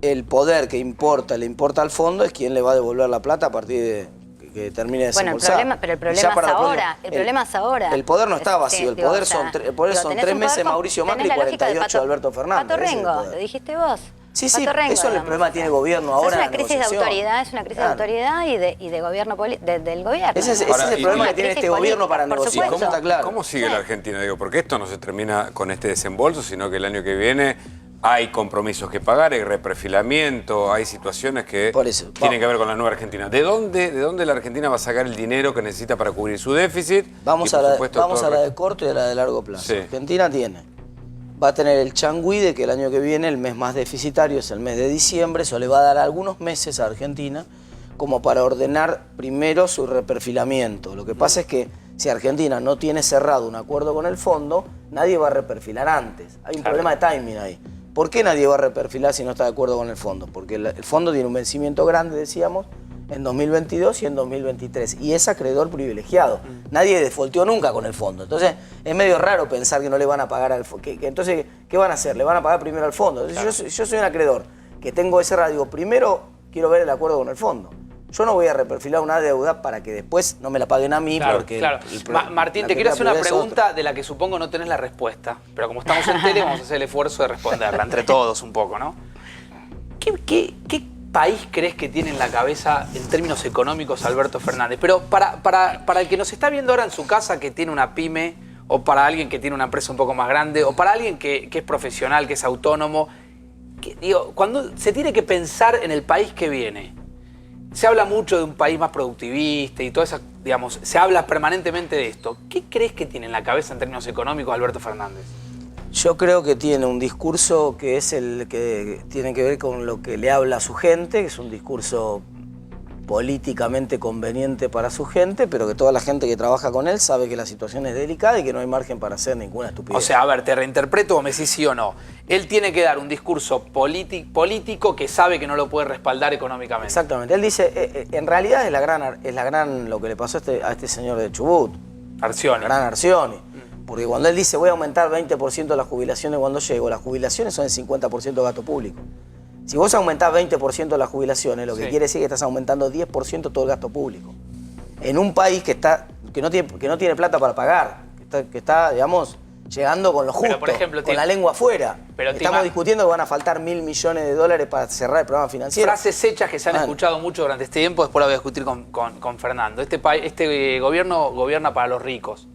el poder que importa, le importa al fondo, es quien le va a devolver la plata a partir de que termine de desembolsar. Bueno, el problema es ahora. El poder no está vacío, el poder son 3 meses Mauricio Macri y 48 Alberto Fernández. Pato Rengo, lo dijiste vos. Sí, Rengo, eso es el problema que tiene el gobierno ahora. Es una crisis de autoridad, de autoridad y de gobierno del gobierno. Ese es el problema que tiene este gobierno para negociar. ¿Cómo está claro? ¿Cómo sigue la Argentina? Digo, porque esto no se termina con este desembolso, sino que el año que viene hay compromisos que pagar, hay reperfilamiento, hay situaciones que tienen que ver con la nueva Argentina. ¿De dónde la Argentina va a sacar el dinero que necesita para cubrir su déficit? Vamos a la de corto y a la de largo plazo. Sí. Argentina va a tener el changuide, que el año que viene el mes más deficitario es el mes de diciembre. Eso le va a dar algunos meses a Argentina como para ordenar primero su reperfilamiento. Lo que pasa es que si Argentina no tiene cerrado un acuerdo con el fondo, nadie va a reperfilar antes. Hay un problema de timing ahí. ¿Por qué nadie va a reperfilar si no está de acuerdo con el fondo? Porque el fondo tiene un vencimiento grande, decíamos, en 2022 y en 2023. Y es acreedor privilegiado. Nadie defaulteó nunca con el fondo. Entonces, es medio raro pensar que no le van a pagar al fondo. Entonces, ¿qué van a hacer? Le van a pagar primero al fondo. Entonces, yo soy un acreedor que tengo ese radio. Digo, primero quiero ver el acuerdo con el fondo. Yo no voy a reperfilar una deuda para que después no me la paguen a mí. Claro, porque claro. Martín, te quiero hacer una pregunta de la que supongo no tenés la respuesta, pero como estamos en tele vamos a hacer el esfuerzo de responderla, entre todos un poco, ¿no? ¿Qué país crees que tiene en la cabeza en términos económicos Alberto Fernández? Pero para el que nos está viendo ahora en su casa que tiene una pyme, o para alguien que tiene una empresa un poco más grande, o para alguien que es profesional, que es autónomo, digo, cuando se tiene que pensar en el país que viene, se habla mucho de un país más productivista y toda esa, digamos, se habla permanentemente de esto. ¿Qué crees que tiene en la cabeza en términos económicos Alberto Fernández? Yo creo que tiene un discurso que es el que tiene que ver con lo que le habla a su gente, que es un discurso políticamente conveniente para su gente, pero que toda la gente que trabaja con él sabe que la situación es delicada y que no hay margen para hacer ninguna estupidez. O sea, a ver, te reinterpreto o me decís sí o no. Él tiene que dar un discurso político que sabe que no lo puede respaldar económicamente. Exactamente. Él dice, en realidad es la gran lo que le pasó a este señor de Chubut. Arcioni. Gran Arcioni. Porque cuando él dice voy a aumentar 20% las jubilaciones cuando llego, las jubilaciones son el 50% de gasto público. Si vos aumentás 20% las jubilaciones, lo que quiere decir que estás aumentando 10% todo el gasto público. En un país que no tiene plata para pagar, que está, digamos, llegando con lo justo, por ejemplo, con la lengua afuera. Pero estamos discutiendo que van a faltar $1.000 millones para cerrar el programa financiero. Frases hechas que se han escuchado mucho durante este tiempo, después la voy a discutir con Fernando. Este gobierno gobierna para los ricos.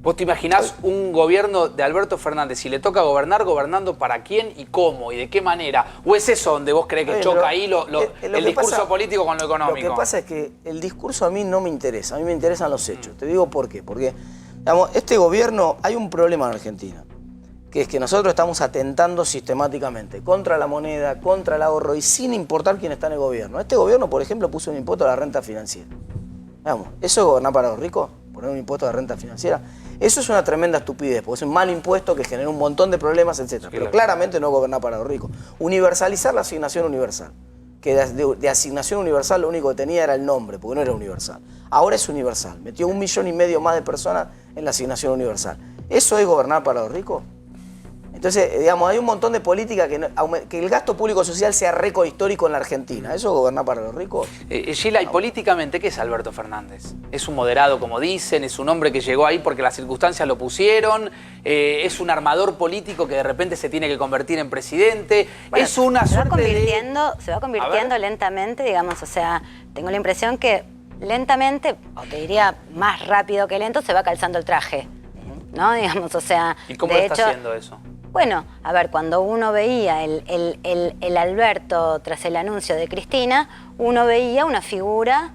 ¿Vos te imaginás un gobierno de Alberto Fernández, si le toca gobernar, gobernando para quién y cómo y de qué manera? ¿O es eso donde vos creés que choca ahí el discurso político con lo económico? Lo que pasa es que el discurso a mí no me interesa, a mí me interesan los hechos. Te digo por qué. Porque, digamos, este gobierno, hay un problema en Argentina, que es que nosotros estamos atentando sistemáticamente contra la moneda, contra el ahorro y sin importar quién está en el gobierno. Este gobierno, por ejemplo, puso un impuesto a la renta financiera. Digamos, ¿eso es gobernar para los ricos? ¿Poner un impuesto de renta financiera? Eso es una tremenda estupidez, porque es un mal impuesto que genera un montón de problemas, etc. Pero claramente no gobernar para los ricos. Universalizar la asignación universal. Que de asignación universal lo único que tenía era el nombre, porque no era universal. Ahora es universal. Metió 1,5 millones más de personas en la asignación universal. ¿Eso es gobernar para los ricos? Entonces, digamos, hay un montón de políticas que el gasto público social sea récord histórico en la Argentina. ¿Eso es gobernar para los ricos? Sheila, ¿y políticamente qué es Alberto Fernández? ¿Es un moderado, como dicen? ¿Es un hombre que llegó ahí porque las circunstancias lo pusieron? ¿Es un armador político que de repente se tiene que convertir en presidente? Bueno, es una se va suerte convirtiendo lentamente, digamos, o sea, tengo la impresión que lentamente, o te diría más rápido que lento, se va calzando el traje, ¿no? Digamos, o sea, ¿Y cómo lo está haciendo eso? Bueno, a ver, cuando uno veía el Alberto tras el anuncio de Cristina, uno veía una figura,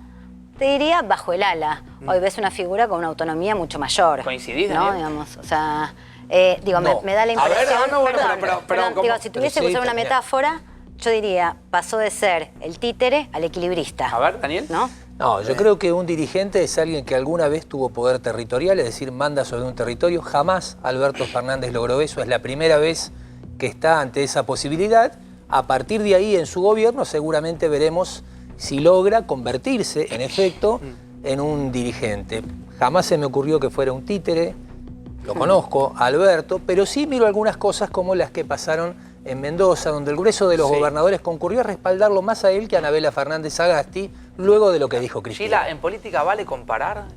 te diría, bajo el ala. Hoy ves una figura con una autonomía mucho mayor. ¿Coincidís, ¿no? Daniel? Digamos, o sea, digo, No. me da la impresión... A ver, no, bueno, perdón, ¿cómo? digo, si tuviese que usar una metáfora, yo diría, pasó de ser el títere al equilibrista. A ver, Daniel. ¿No? No, yo creo que un dirigente es alguien que alguna vez tuvo poder territorial, es decir, manda sobre un territorio. Jamás Alberto Fernández logró eso, es la primera vez que está ante esa posibilidad. A partir de ahí, en su gobierno, seguramente veremos si logra convertirse, en efecto, en un dirigente. Jamás se me ocurrió que fuera un títere, lo conozco, Alberto, pero sí miro algunas cosas como las que pasaron en Mendoza, donde el grueso de los gobernadores concurrió a respaldarlo más a él que a Anabela Fernández Sagasti, luego de lo que dijo Cristina. Sheila, ¿en política vale comparar?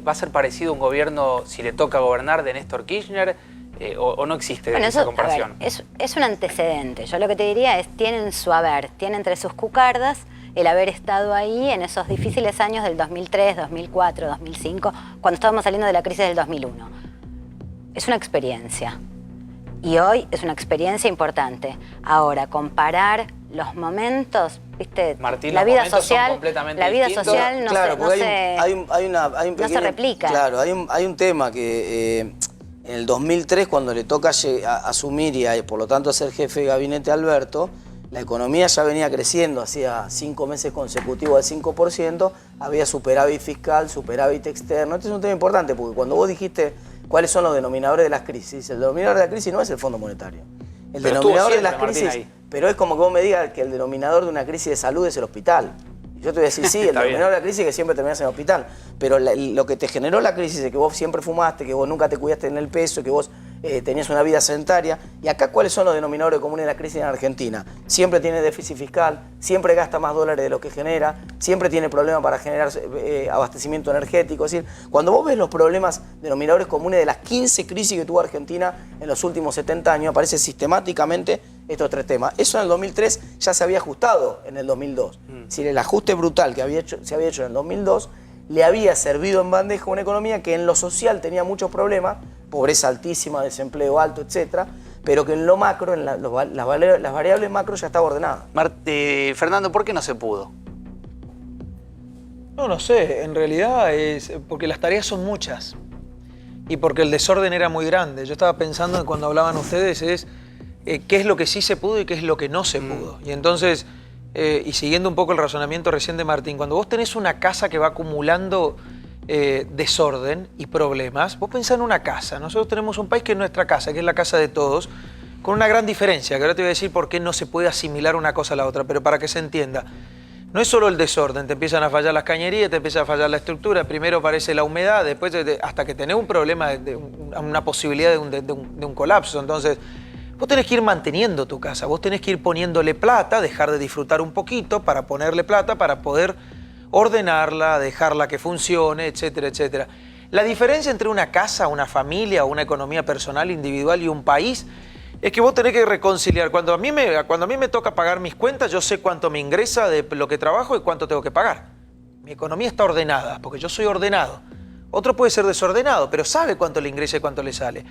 ¿Va a ser parecido un gobierno, si le toca gobernar, de Néstor Kirchner? ¿O no existe esa comparación? A ver, es un antecedente. Yo lo que te diría es, tienen su haber, tienen entre sus cucardas el haber estado ahí en esos difíciles años del 2003, 2004, 2005, cuando estábamos saliendo de la crisis del 2001. Es una experiencia. Y hoy es una experiencia importante. Ahora, comparar los momentos, ¿viste? Martín, la los vida momentos social, son completamente la vida distintos. social no Claro, se, no porque se, hay un no se replica. Claro, hay un tema que en el 2003, cuando le toca asumir y por lo tanto ser jefe de gabinete a Alberto, la economía ya venía creciendo, hacía 5 meses consecutivos del 5%, había superávit fiscal, superávit externo. Este es un tema importante porque cuando vos dijiste cuáles son los denominadores de las crisis, el denominador de la crisis no es el Fondo Monetario. El Pero denominador de estuvo las siempre, crisis, Martín, ahí. pero es como que vos me digas que el denominador de una crisis de salud es el hospital. Y yo te voy a decir, sí, el Está denominador bien. de la crisis es que siempre terminás en el hospital. Pero lo que te generó la crisis es que vos siempre fumaste, que vos nunca te cuidaste en el peso, que vos tenías una vida sedentaria. Y acá, ¿cuáles son los denominadores comunes de la crisis en Argentina? Siempre tiene déficit fiscal, siempre gasta más dólares de lo que genera, siempre tiene problemas para generar abastecimiento energético. Es decir, cuando vos ves los problemas denominadores comunes de las 15 crisis que tuvo Argentina en los últimos 70 años, aparece sistemáticamente estos tres temas. Eso en el 2003 ya se había ajustado en el 2002. Es decir, el ajuste brutal que se había hecho en el 2002 le había servido en bandeja a una economía que en lo social tenía muchos problemas, pobreza altísima, desempleo alto, etcétera, pero que en lo macro, en las variables macro ya estaba ordenada. Fernando, ¿por qué no se pudo? No sé, en realidad es porque las tareas son muchas y porque el desorden era muy grande. Yo estaba pensando en cuando hablaban ustedes qué es lo que sí se pudo y qué es lo que no se pudo. Y entonces, y siguiendo un poco el razonamiento recién de Martín, cuando vos tenés una casa que va acumulando desorden y problemas, vos pensás en una casa. Nosotros tenemos un país que es nuestra casa, que es la casa de todos, con una gran diferencia, que ahora te voy a decir por qué no se puede asimilar una cosa a la otra, pero para que se entienda. No es solo el desorden, te empiezan a fallar las cañerías, te empieza a fallar la estructura, primero aparece la humedad, después hasta que tenés un problema, una posibilidad de un colapso. Entonces, vos tenés que ir manteniendo tu casa, vos tenés que ir poniéndole plata, dejar de disfrutar un poquito para ponerle plata, para poder ordenarla, dejarla que funcione, etcétera, etcétera. La diferencia entre una casa, una familia, una economía personal, individual y un país es que vos tenés que reconciliar. Cuando a mí me toca pagar mis cuentas, yo sé cuánto me ingresa de lo que trabajo y cuánto tengo que pagar. Mi economía está ordenada, porque yo soy ordenado. Otro puede ser desordenado, pero sabe cuánto le ingresa y cuánto le sale.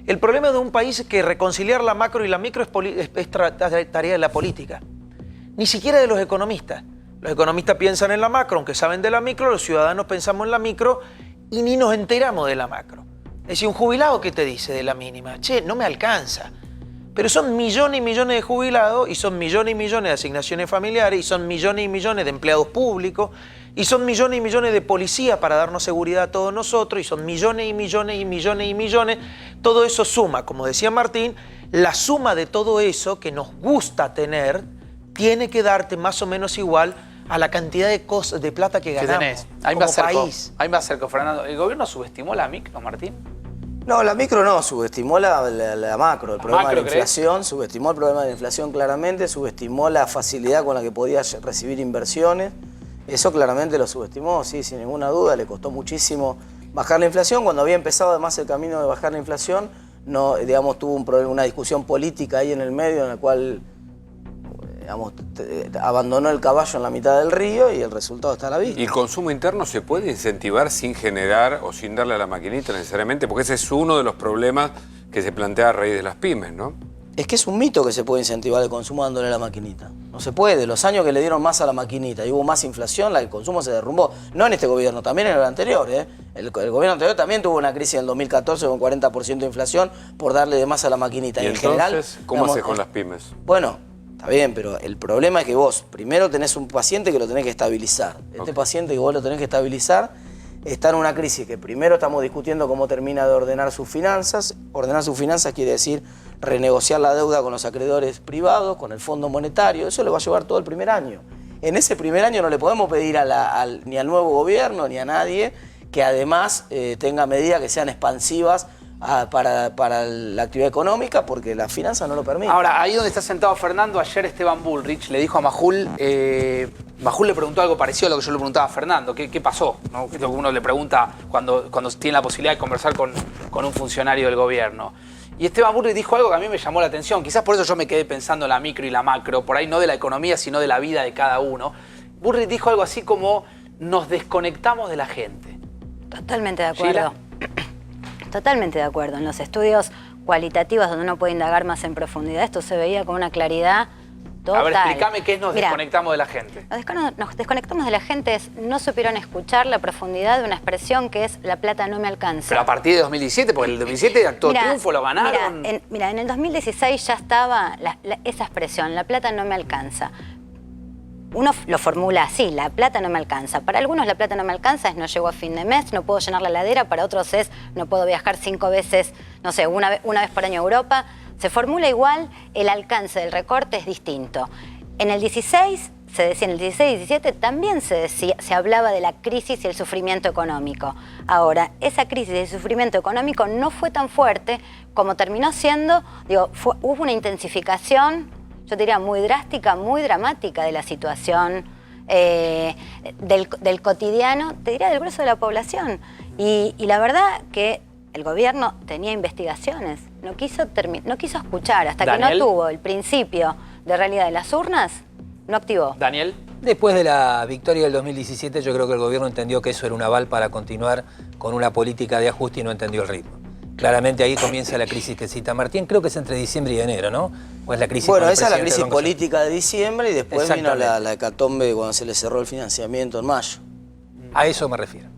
El problema de un país es que reconciliar la macro y la micro es tarea de la política. Ni siquiera de los economistas. Los economistas piensan en la macro, aunque saben de la micro, los ciudadanos pensamos en la micro y ni nos enteramos de la macro. Es decir, un jubilado que te dice de la mínima, che, no me alcanza. Pero son millones y millones de jubilados y son millones y millones de asignaciones familiares y son millones y millones de empleados públicos y son millones y millones de policías para darnos seguridad a todos nosotros y son millones y millones y millones y millones. Todo eso suma, como decía Martín, la suma de todo eso que nos gusta tener tiene que darte más o menos igual a la cantidad de plata que ganamos como país. Ahí me acerco, Fernando. ¿El gobierno subestimó la micro, Martín? No, la micro no, subestimó la macro, el problema de la ¿crees? inflación, subestimó el problema de la inflación claramente, subestimó la facilidad con la que podía recibir inversiones, eso claramente lo subestimó, sí, sin ninguna duda, le costó muchísimo bajar la inflación. Cuando había empezado además el camino de bajar la inflación, no, digamos, tuvo una discusión política ahí en el medio en la cual, digamos, abandonó el caballo en la mitad del río y el resultado está a la vista. ¿Y el consumo interno se puede incentivar sin generar o sin darle a la maquinita necesariamente? Porque ese es uno de los problemas que se plantea a raíz de las pymes, ¿no? Es que es un mito que se puede incentivar el consumo dándole a la maquinita. No se puede. Los años que le dieron más a la maquinita y hubo más inflación, el consumo se derrumbó. No en este gobierno, también en el anterior. El gobierno anterior también tuvo una crisis en el 2014 con 40% de inflación por darle de más a la maquinita. ¿Y en entonces general, cómo haces con las pymes? Bueno, está bien, pero el problema es que vos primero tenés un paciente que lo tenés que estabilizar. Este paciente que vos lo tenés que estabilizar está en una crisis que primero estamos discutiendo cómo termina de ordenar sus finanzas. Ordenar sus finanzas quiere decir renegociar la deuda con los acreedores privados, con el Fondo Monetario. Eso le va a llevar todo el primer año. En ese primer año no le podemos pedir ni al nuevo gobierno ni a nadie que además tenga medidas que sean expansivas para la actividad económica, porque las finanzas no lo permiten. Ahora, ahí donde está sentado Fernando, ayer Esteban Bullrich le dijo a Majul, Majul le preguntó algo parecido a lo que yo le preguntaba a Fernando, ¿qué pasó? ¿No? Es lo que uno le pregunta cuando tiene la posibilidad de conversar con un funcionario del gobierno. Y Esteban Bullrich dijo algo que a mí me llamó la atención, quizás por eso yo me quedé pensando en la micro y la macro, por ahí no de la economía, sino de la vida de cada uno. Bullrich dijo algo así como, nos desconectamos de la gente. Totalmente de acuerdo. Sheila. Totalmente de acuerdo. En los estudios cualitativos donde uno puede indagar más en profundidad, esto se veía con una claridad total. A ver, explícame qué es nos desconectamos de la gente. Nos desconectamos de la gente es no supieron escuchar la profundidad de una expresión que es la plata no me alcanza. Pero a partir de 2017, porque el 2017 actuó triunfo, lo ganaron. Mira, en el 2016 ya estaba esa expresión, la plata no me alcanza. Uno lo formula así, la plata no me alcanza. Para algunos la plata no me alcanza es no llego a fin de mes, no puedo llenar la heladera. Para otros es no puedo viajar 5 veces, no sé, una vez por año a Europa. Se formula igual, el alcance del recorte es distinto. En el 16 se decía en el 16 y 17, también se hablaba de la crisis y el sufrimiento económico. Ahora, esa crisis y el sufrimiento económico no fue tan fuerte como terminó siendo, digo, hubo una intensificación, yo diría muy drástica, muy dramática de la situación del cotidiano, te diría del grueso de la población. Y la verdad que el gobierno tenía investigaciones, no quiso escuchar, hasta que no tuvo el principio de realidad de las urnas, no activó. Daniel. Después de la victoria del 2017, yo creo que el gobierno entendió que eso era un aval para continuar con una política de ajuste y no entendió el ritmo. Claramente ahí comienza la crisis que cita Martín, creo que es entre diciembre y enero, ¿no? Pues la crisis bueno, esa es la crisis política de diciembre y después vino la hecatombe cuando se le cerró el financiamiento en mayo. A eso me refiero.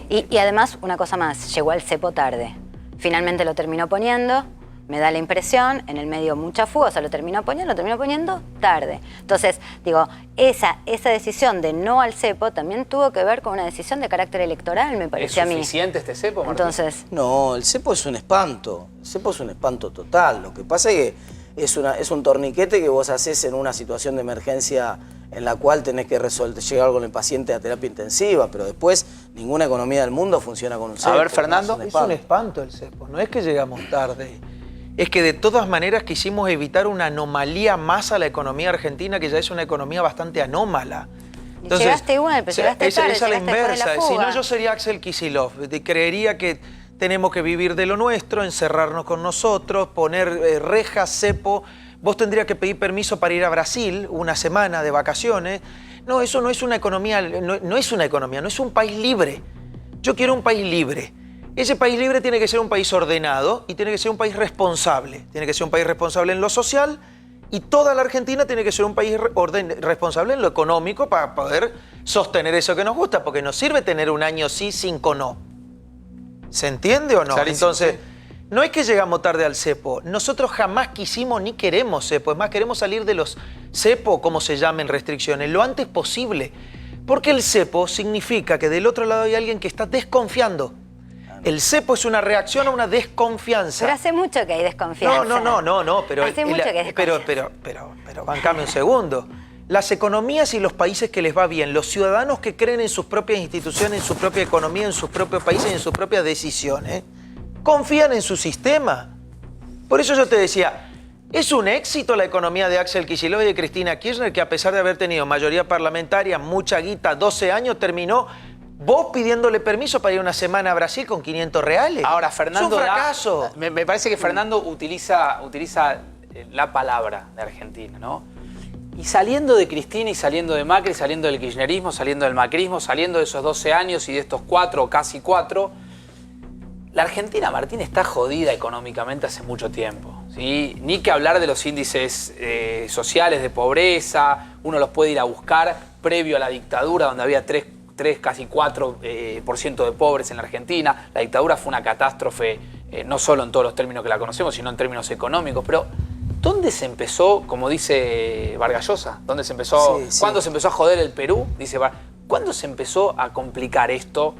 Y además, una cosa más, llegó al cepo tarde. Finalmente lo terminó poniendo, me da la impresión, en el medio mucha fuga, o sea, lo terminó poniendo tarde. Entonces, digo, esa decisión de no al cepo también tuvo que ver con una decisión de carácter electoral, me pareció a mí. ¿Es suficiente este cepo, Martín? Entonces, no, el cepo es un espanto. El cepo es un espanto total. Lo que pasa es que es un torniquete que vos haces en una situación de emergencia en la cual tenés que llegar con el paciente a terapia intensiva, pero después ninguna economía del mundo funciona con un cepo. A ver, Fernando. Es un espanto el cepo, no es que llegamos tarde. Es que de todas maneras quisimos evitar una anomalía más a la economía argentina, que ya es una economía bastante anómala. Entonces, llegaste igual, pero llegaste tarde, es a la llegaste después de la inversa. Si fuga. no, yo sería Axel Kicillof. Creería que tenemos que vivir de lo nuestro, encerrarnos con nosotros, poner rejas, cepo. Vos tendrías que pedir permiso para ir a Brasil una semana de vacaciones. No, eso no es una economía, no es una economía, no es un país libre. Yo quiero un país libre. Ese país libre tiene que ser un país ordenado y tiene que ser un país responsable. Tiene que ser un país responsable en lo social y toda la Argentina tiene que ser un país responsable en lo económico para poder sostener eso que nos gusta, porque nos sirve tener un año sí, 5 no. ¿Se entiende o no? Clarísimo, Entonces, sí. no es que llegamos tarde al cepo. Nosotros jamás quisimos ni queremos cepo. Es más, queremos salir de los cepo, como se llamen restricciones, lo antes posible. Porque el cepo significa que del otro lado hay alguien que está desconfiando. El cepo es una reacción a una desconfianza. Pero hace mucho que hay desconfianza. No, pero... Hace mucho que hay desconfianza. Pero bancame un segundo. Las economías y los países que les va bien, los ciudadanos que creen en sus propias instituciones, en su propia economía, en sus propios países, en sus propias decisiones, confían en su sistema. Por eso yo te decía, es un éxito la economía de Axel Kicillof y de Cristina Kirchner, que a pesar de haber tenido mayoría parlamentaria, mucha guita, 12 años, terminó vos pidiéndole permiso para ir una semana a Brasil con 500 reales. Ahora, Fernando. Es un fracaso. Me parece que Fernando utiliza la palabra de Argentina, ¿no? Y saliendo de Cristina y saliendo de Macri, saliendo del kirchnerismo, saliendo del macrismo, saliendo de esos 12 años y de estos 4 o casi 4, la Argentina, Martín, está jodida económicamente hace mucho tiempo, ¿sí? Ni que hablar de los índices sociales de pobreza, uno los puede ir a buscar previo a la dictadura, donde había 3, casi 4% de pobres en la Argentina. La dictadura fue una catástrofe, no solo en todos los términos que la conocemos, sino en términos económicos. Pero, ¿dónde se empezó, como dice Vargas Llosa? ¿Dónde se empezó? Sí. ¿Cuándo se empezó a joder el Perú? Dice ¿cuándo se empezó a complicar esto?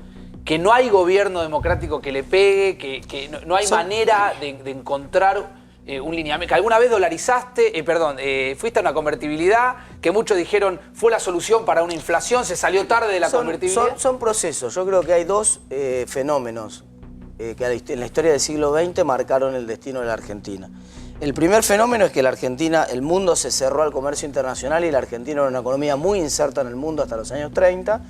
Que no hay gobierno democrático que le pegue, que no hay manera de encontrar un lineamiento. Que alguna vez dolarizaste, fuiste a una convertibilidad, que muchos dijeron fue la solución para una inflación, se salió tarde de la convertibilidad. Son procesos. Yo creo que hay dos fenómenos que en la historia del siglo XX marcaron el destino de la Argentina. El primer fenómeno es que el mundo se cerró al comercio internacional y la Argentina era una economía muy inserta en el mundo hasta los años 30.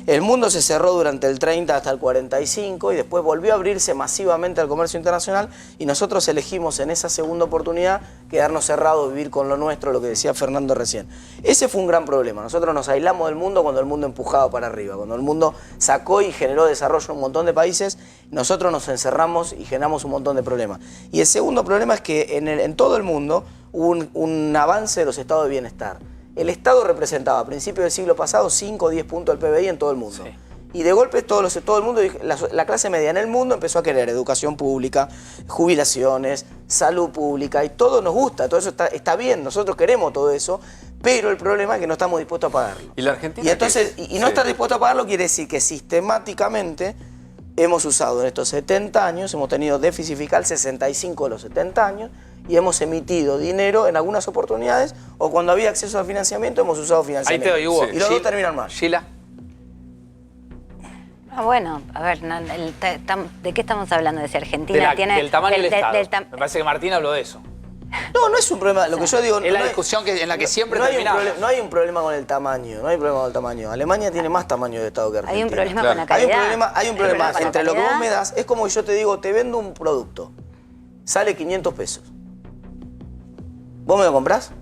El mundo se cerró durante el 30 hasta el 45 y después volvió a abrirse masivamente al comercio internacional y nosotros elegimos en esa segunda oportunidad quedarnos cerrados, vivir con lo nuestro, lo que decía Fernando recién. Ese fue un gran problema. Nosotros nos aislamos del mundo cuando el mundo empujaba para arriba, cuando el mundo sacó y generó desarrollo en un montón de países, nosotros nos encerramos y generamos un montón de problemas. Y el segundo problema es que en todo el mundo hubo un avance de los estados de bienestar. El Estado representaba a principios del siglo pasado 5 o 10 puntos del PBI en todo el mundo. Sí. Y de golpe todo el mundo, la clase media en el mundo empezó a querer educación pública, jubilaciones, salud pública, y todo nos gusta, todo eso está bien, nosotros queremos todo eso, pero el problema es que no estamos dispuestos a pagarlo. ¿Y la Argentina? Y entonces, y no estar dispuesto a pagarlo quiere decir que sistemáticamente hemos usado en estos 70 años, hemos tenido déficit fiscal 65 de los 70 años y hemos emitido dinero en algunas oportunidades o cuando había acceso al financiamiento hemos usado financiamiento. Ahí te doy, Hugo. Y los dos terminan mal. Sheila. Bueno, a ver, ¿de qué estamos hablando? De si Argentina tiene... Del tamaño del Estado. del Me parece que Martín habló de eso. No, no es un problema. Lo que yo digo... Es la discusión en la que siempre terminamos. No hay un problema con el tamaño, no hay problema con el tamaño. Alemania tiene más tamaño de Estado que Argentina. Hay un problema Claro. con la calidad. Hay un problema con la entre lo que calidad. vos me das. Es como que yo te digo, te vendo un producto, sale 500 pesos. ¿Vos me lo comprás?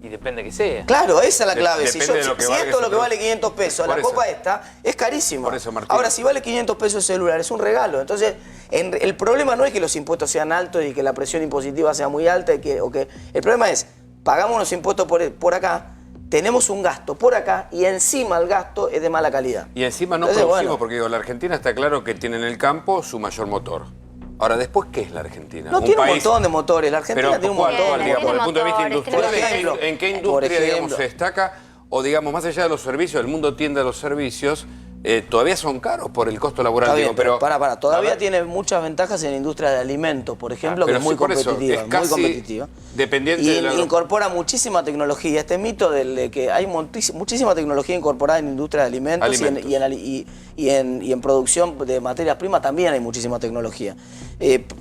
Y depende que sea. Claro, esa es la clave. Si Depende de lo que valga esto es lo ese que vale producto. 500 pesos, Por la eso. copa esta es carísima. Por eso, Martín. Ahora, si vale 500 pesos el celular, es un regalo. Entonces, el problema no es que los impuestos sean altos y que la presión impositiva sea muy alta. El problema es, pagamos los impuestos por acá, tenemos un gasto por acá y encima el gasto es de mala calidad. Y encima no Entonces, producimos, bueno. porque digo, la Argentina está claro que tiene en el campo su mayor motor. Ahora, después, ¿qué es la Argentina? No, tiene un montón de motores. La Argentina Pero tiene un ¿cuál? montón. ¿Cuál, digamos, desde el punto de vista motores, industrial, tiene ejemplo. ¿en qué Por industria, digamos, ejemplo. se destaca? O, digamos, más allá de los servicios, el mundo tiende a los servicios, todavía son caros por el costo laboral. Está bien, digo, pero para. Todavía a ver, tiene muchas ventajas en la industria de alimentos, por ejemplo, que pero es muy sí, por eso, competitiva, es muy casi competitiva. dependiente y de la... incorpora muchísima tecnología. Este mito de que hay muchísima tecnología incorporada en la industria de alimentos. Y en producción de materias primas también hay muchísima tecnología.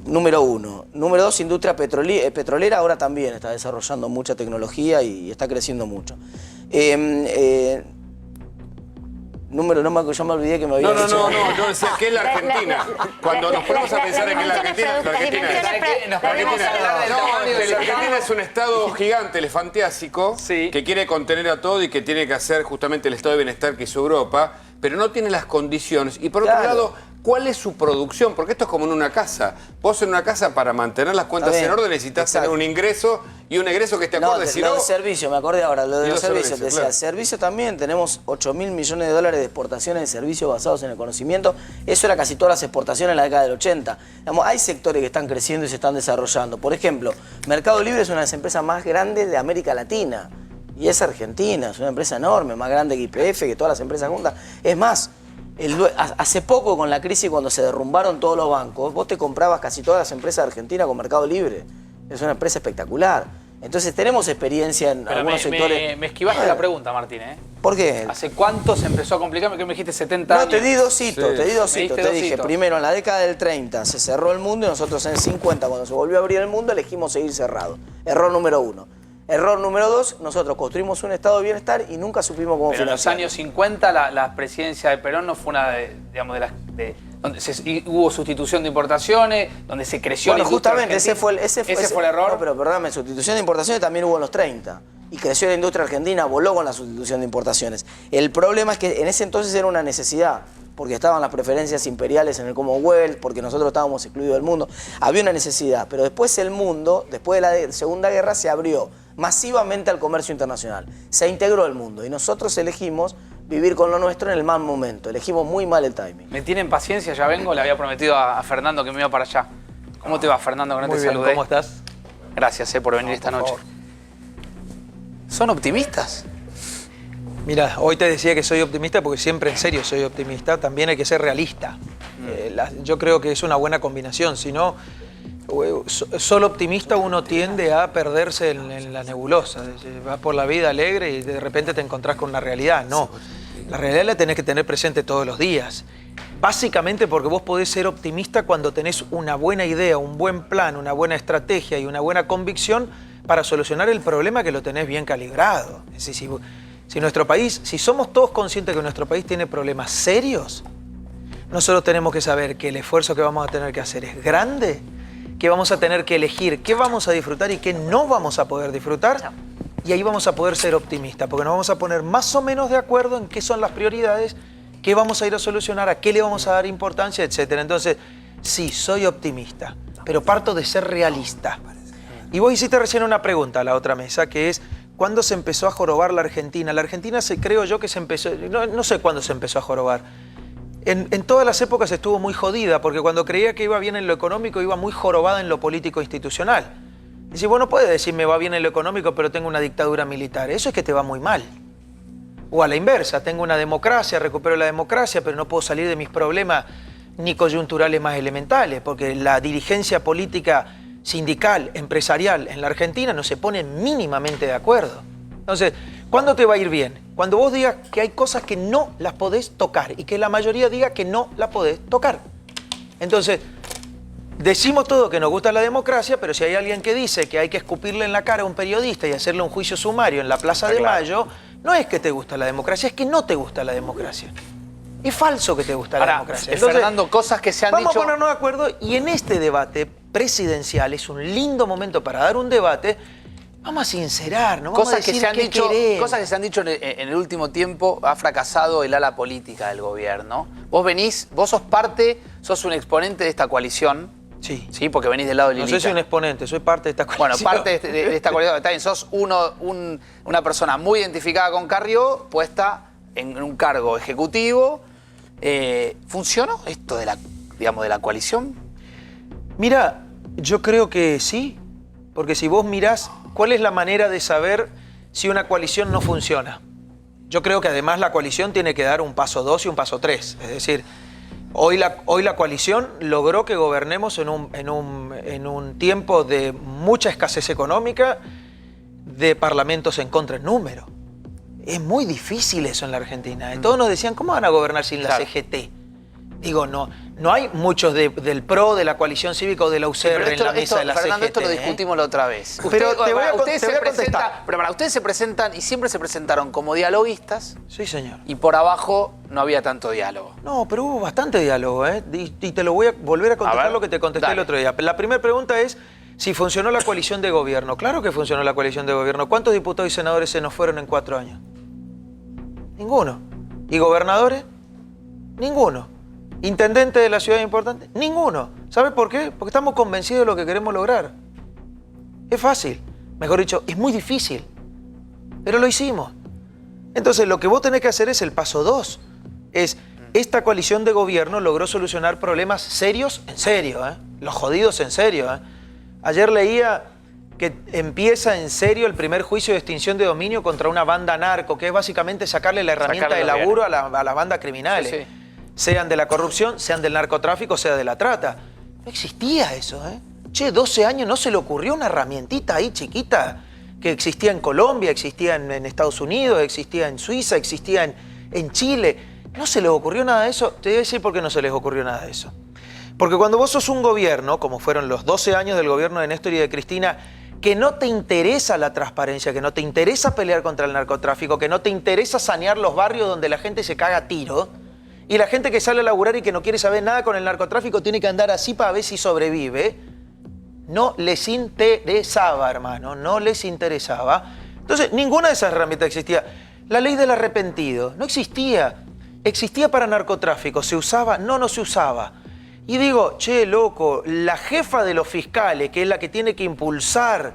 Número uno. Número dos, industria petrolera ahora también está desarrollando mucha tecnología y está creciendo mucho. Ya me olvidé que me había dicho. No, yo decía que es la Argentina. Cuando nos ponemos a pensar en que la Argentina... La Argentina es un estado gigante, elefantiásico, Sí. que quiere contener a todo y que tiene que hacer justamente el estado de bienestar que hizo Europa, pero no tiene las condiciones. Y por otro Claro. lado, ¿cuál es su producción? Porque esto es como en una casa. Vos en una casa, para mantener las cuentas Está en bien. orden, necesitas Exacto. tener un ingreso y un egreso que esté No, acorde. Si lo no, de servicio, me acordé ahora, lo de Y los los servicios. servicios, Decía, claro. servicio también, tenemos 8.000 millones de dólares de exportaciones de servicios basados en el conocimiento. Eso era casi todas las exportaciones en la década del 80. Digamos, hay sectores que están creciendo y se están desarrollando. Por ejemplo, Mercado Libre es una de las empresas más grandes de América Latina. Y es argentina, es una empresa enorme, más grande que YPF, que todas las empresas juntas. Es más, hace poco con la crisis, cuando se derrumbaron todos los bancos, vos te comprabas casi todas las empresas de Argentina con Mercado Libre. Es una empresa espectacular. Entonces tenemos experiencia en Pero algunos sectores. me esquivaste la pregunta, Martín, ¿eh? ¿Por qué? ¿Hace cuánto se empezó a complicar? ¿Qué me dijiste? 70 No, años. te di dos hitos, Sí. te di dos Me hitos. diste Te dos dije, hitos. primero, en la década del 30 se cerró el mundo y nosotros en el 50, cuando se volvió a abrir el mundo, elegimos seguir cerrado. Error número uno. Error número dos, nosotros construimos un estado de bienestar y nunca supimos cómo Pero en los financiarlo. años 50 la presidencia de Perón no fue una donde hubo sustitución de importaciones, donde se creció Bueno, la industria justamente, ese argentina. fue el error. No, pero perdóname, sustitución de importaciones también hubo en los 30. Y creció la industria argentina, voló con la sustitución de importaciones. El problema es que en ese entonces era una necesidad, porque estaban las preferencias imperiales en el Commonwealth, porque nosotros estábamos excluidos del mundo. Había una necesidad, pero después el mundo, después de la Segunda Guerra, se abrió masivamente al comercio internacional. Se integró el mundo y nosotros elegimos vivir con lo nuestro en el mal momento. Elegimos muy mal el timing. Me tienen paciencia, ya vengo. Le había prometido a Fernando que me iba para allá. ¿Cómo te va, Fernando? Que no Muy te bien, saludé. ¿cómo estás? Gracias por venir esta noche. favor. ¿Son optimistas? Mira, hoy te decía que soy optimista porque siempre en serio soy optimista. También hay que ser realista. Yo creo que es una buena combinación. Si no, solo optimista uno tiende a perderse en la nebulosa. Vas por la vida alegre y de repente te encontrás con una realidad. No, la realidad la tenés que tener presente todos los días. Básicamente porque vos podés ser optimista cuando tenés una buena idea, un buen plan, una buena estrategia y una buena convicción para solucionar el problema que lo tenés bien calibrado. Es decir, si nuestro país, si somos todos conscientes que nuestro país tiene problemas serios, nosotros tenemos que saber que el esfuerzo que vamos a tener que hacer es grande, que vamos a tener que elegir qué vamos a disfrutar y qué no vamos a poder disfrutar. Y ahí vamos a poder ser optimistas, porque nos vamos a poner más o menos de acuerdo en qué son las prioridades, qué vamos a ir a solucionar, a qué le vamos a dar importancia, etc. Entonces, sí, soy optimista, pero parto de ser realista. Y vos hiciste recién una pregunta a la otra mesa, que es, ¿cuándo se empezó a jorobar la Argentina? La Argentina creo yo que se empezó, no sé cuándo se empezó a jorobar. En todas las épocas estuvo muy jodida, porque cuando creía que iba bien en lo económico, iba muy jorobada en lo político institucional. Es decir, vos no puedes decir me va bien en lo económico, pero tengo una dictadura militar. Eso es que te va muy mal. O a la inversa, tengo una democracia, recupero la democracia, pero no puedo salir de mis problemas ni coyunturales más elementales, porque la dirigencia política sindical, empresarial en la Argentina no se pone mínimamente de acuerdo. Entonces, ¿cuándo te va a ir bien? Cuando vos digas que hay cosas que no las podés tocar y que la mayoría diga que no las podés tocar. Entonces, decimos todo que nos gusta la democracia, pero si hay alguien que dice que hay que escupirle en la cara a un periodista y hacerle un juicio sumario en la Plaza de Mayo, no es que te gusta la democracia, es que no te gusta la democracia. Es falso que te gusta la democracia. Entonces, Fernando, cosas que se han vamos dicho... a ponernos de acuerdo y en este debate presidencial es un lindo momento para dar un debate. Vamos a sincerar, ¿no? Vamos a decir qué queremos. Cosas que se han dicho en el último tiempo, ha fracasado el ala política del gobierno. Vos sos un exponente de esta coalición. Sí. Sí, porque venís del lado de Lilita. No soy un exponente, soy parte de esta coalición. Bueno, parte de esta coalición. Está bien, sos una persona muy identificada con Carrió, puesta en un cargo ejecutivo. ¿Funcionó esto de la coalición? Mira, yo creo que sí, porque si vos mirás, ¿cuál es la manera de saber si una coalición no funciona? Yo creo que además la coalición tiene que dar un paso 2 y un paso 3. Es decir, hoy la coalición logró que gobernemos en un tiempo de mucha escasez económica, de parlamentos en contra en número. Es muy difícil eso en la Argentina. Todos nos decían, ¿cómo van a gobernar sin la CGT? Digo, no hay muchos del PRO, de la coalición cívica o de la UCR en la mesa de la Fernando, CGT. esto lo discutimos la otra vez. Pero te voy a contestar. Pero para ustedes se presentan, y siempre se presentaron como dialoguistas, Sí, señor. y por abajo no había tanto diálogo. No, pero hubo bastante diálogo, ¿eh? Y te lo voy a volver a contestar ver, lo que te contesté dale. el otro día. La primera pregunta es si funcionó la coalición de gobierno. Claro que funcionó la coalición de gobierno. ¿Cuántos diputados y senadores se nos fueron en 4 años? Ninguno. ¿Y gobernadores? Ninguno. ¿Intendente de la ciudad importante? Ninguno. ¿Sabes por qué? Porque estamos convencidos de lo que queremos lograr. Es fácil. Mejor dicho, es muy difícil. Pero lo hicimos. Entonces, lo que vos tenés que hacer es el paso 2. Esta coalición de gobierno logró solucionar problemas serios en serio, ¿eh? Los jodidos en serio, ¿eh? Ayer leía que empieza en serio el primer juicio de extinción de dominio contra una banda narco, que es básicamente sacarle la herramienta de laburo a las bandas criminales. Sí. Sean de la corrupción, sean del narcotráfico, sea de la trata. No existía eso, ¿eh? Che, 12 años no se le ocurrió una herramientita ahí chiquita que existía en Colombia, existía en Estados Unidos, existía en Suiza, existía en Chile. No se les ocurrió nada de eso. Te voy a decir por qué no se les ocurrió nada de eso. Porque cuando vos sos un gobierno, como fueron los 12 años del gobierno de Néstor y de Cristina, que no te interesa la transparencia, que no te interesa pelear contra el narcotráfico, que no te interesa sanear los barrios donde la gente se caga a tiro, y la gente que sale a laburar y que no quiere saber nada con el narcotráfico tiene que andar así para ver si sobrevive, no les interesaba, hermano, no les interesaba. Entonces, ninguna de esas herramientas existía. La ley del arrepentido no existía. Existía para narcotráfico, ¿se usaba? No se usaba. Y digo, che, loco, la jefa de los fiscales, que es la que tiene que impulsar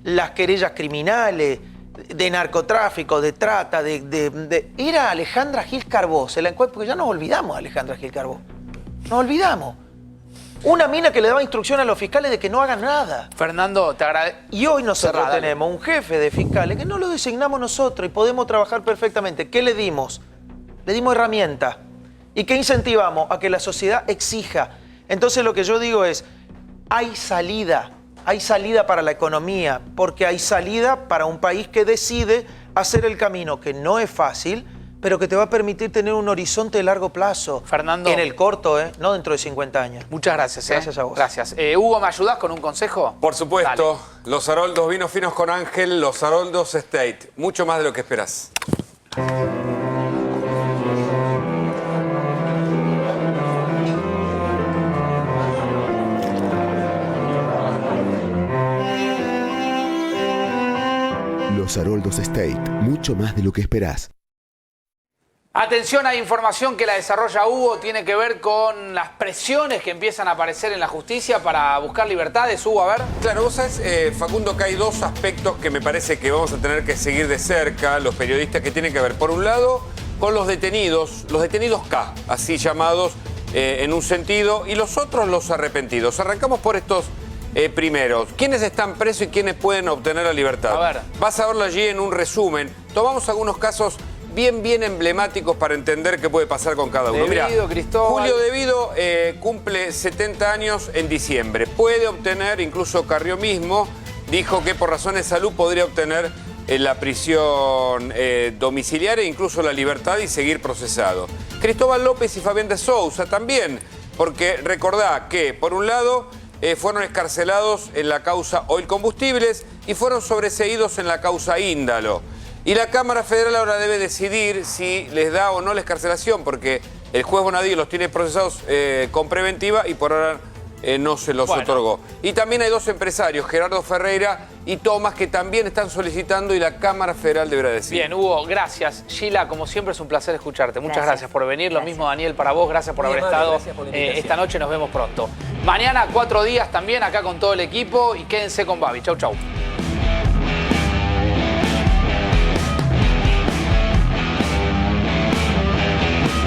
las querellas criminales, de narcotráfico, de trata, era Alejandra Gil Carbó. Porque ya nos olvidamos de Alejandra Gil Carbó. Nos olvidamos. Una mina que le daba instrucción a los fiscales de que no hagan nada. Fernando, te agradezco. Y hoy nosotros tenemos un jefe de fiscales que no lo designamos nosotros y podemos trabajar perfectamente. ¿Qué le dimos? Le dimos herramientas. ¿Y qué incentivamos? A que la sociedad exija. Entonces lo que yo digo es, hay salida para la economía, porque hay salida para un país que decide hacer el camino, que no es fácil, pero que te va a permitir tener un horizonte de largo plazo. Fernando. En el corto, no dentro de 50 años. Muchas gracias. Gracias a vos. Gracias. Hugo, ¿me ayudás con un consejo? Por supuesto. Dale. Los Haroldos Vinos Finos con Ángel, los Haroldos Estate. Mucho más de lo que esperás. Los Haroldos Estate, mucho más de lo que esperás. Atención, hay información que la desarrolla Hugo, tiene que ver con las presiones que empiezan a aparecer en la justicia para buscar libertades. Hugo, a ver. Claro, vos sabés, Facundo, que hay dos aspectos que me parece que vamos a tener que seguir de cerca, los periodistas, que tienen que ver, por un lado, con los detenidos K, así llamados en un sentido, y los otros, los arrepentidos. Arrancamos por estos primeros. ¿Quiénes están presos y quiénes pueden obtener la libertad? A ver. Vas a verlo allí en un resumen. Tomamos algunos casos bien emblemáticos para entender qué puede pasar con cada uno. Devido, Mirá, Cristóbal. Julio Devido cumple 70 años en diciembre. Puede obtener, incluso Carrió mismo, dijo que por razones de salud podría obtener la prisión domiciliaria e incluso la libertad y seguir procesado. Cristóbal López y Fabián de Sousa también, porque recordá que, por un lado, fueron excarcelados en la causa Oil Combustibles y fueron sobreseídos en la causa Índalo. Y la Cámara Federal ahora debe decidir si les da o no la excarcelación, porque el juez Bonadío los tiene procesados con preventiva y por ahora no se los otorgó. Y también hay dos empresarios, Gerardo Ferreira y Tomás, que también están solicitando y la Cámara Federal deberá decidir. Bien, Hugo, gracias. Sheila, como siempre es un placer escucharte. Muchas gracias por venir. Lo mismo, Daniel, para vos. Gracias por haber estado esta noche. Nos vemos pronto. Mañana 4 días también acá con todo el equipo y quédense con Babi. Chau, chau.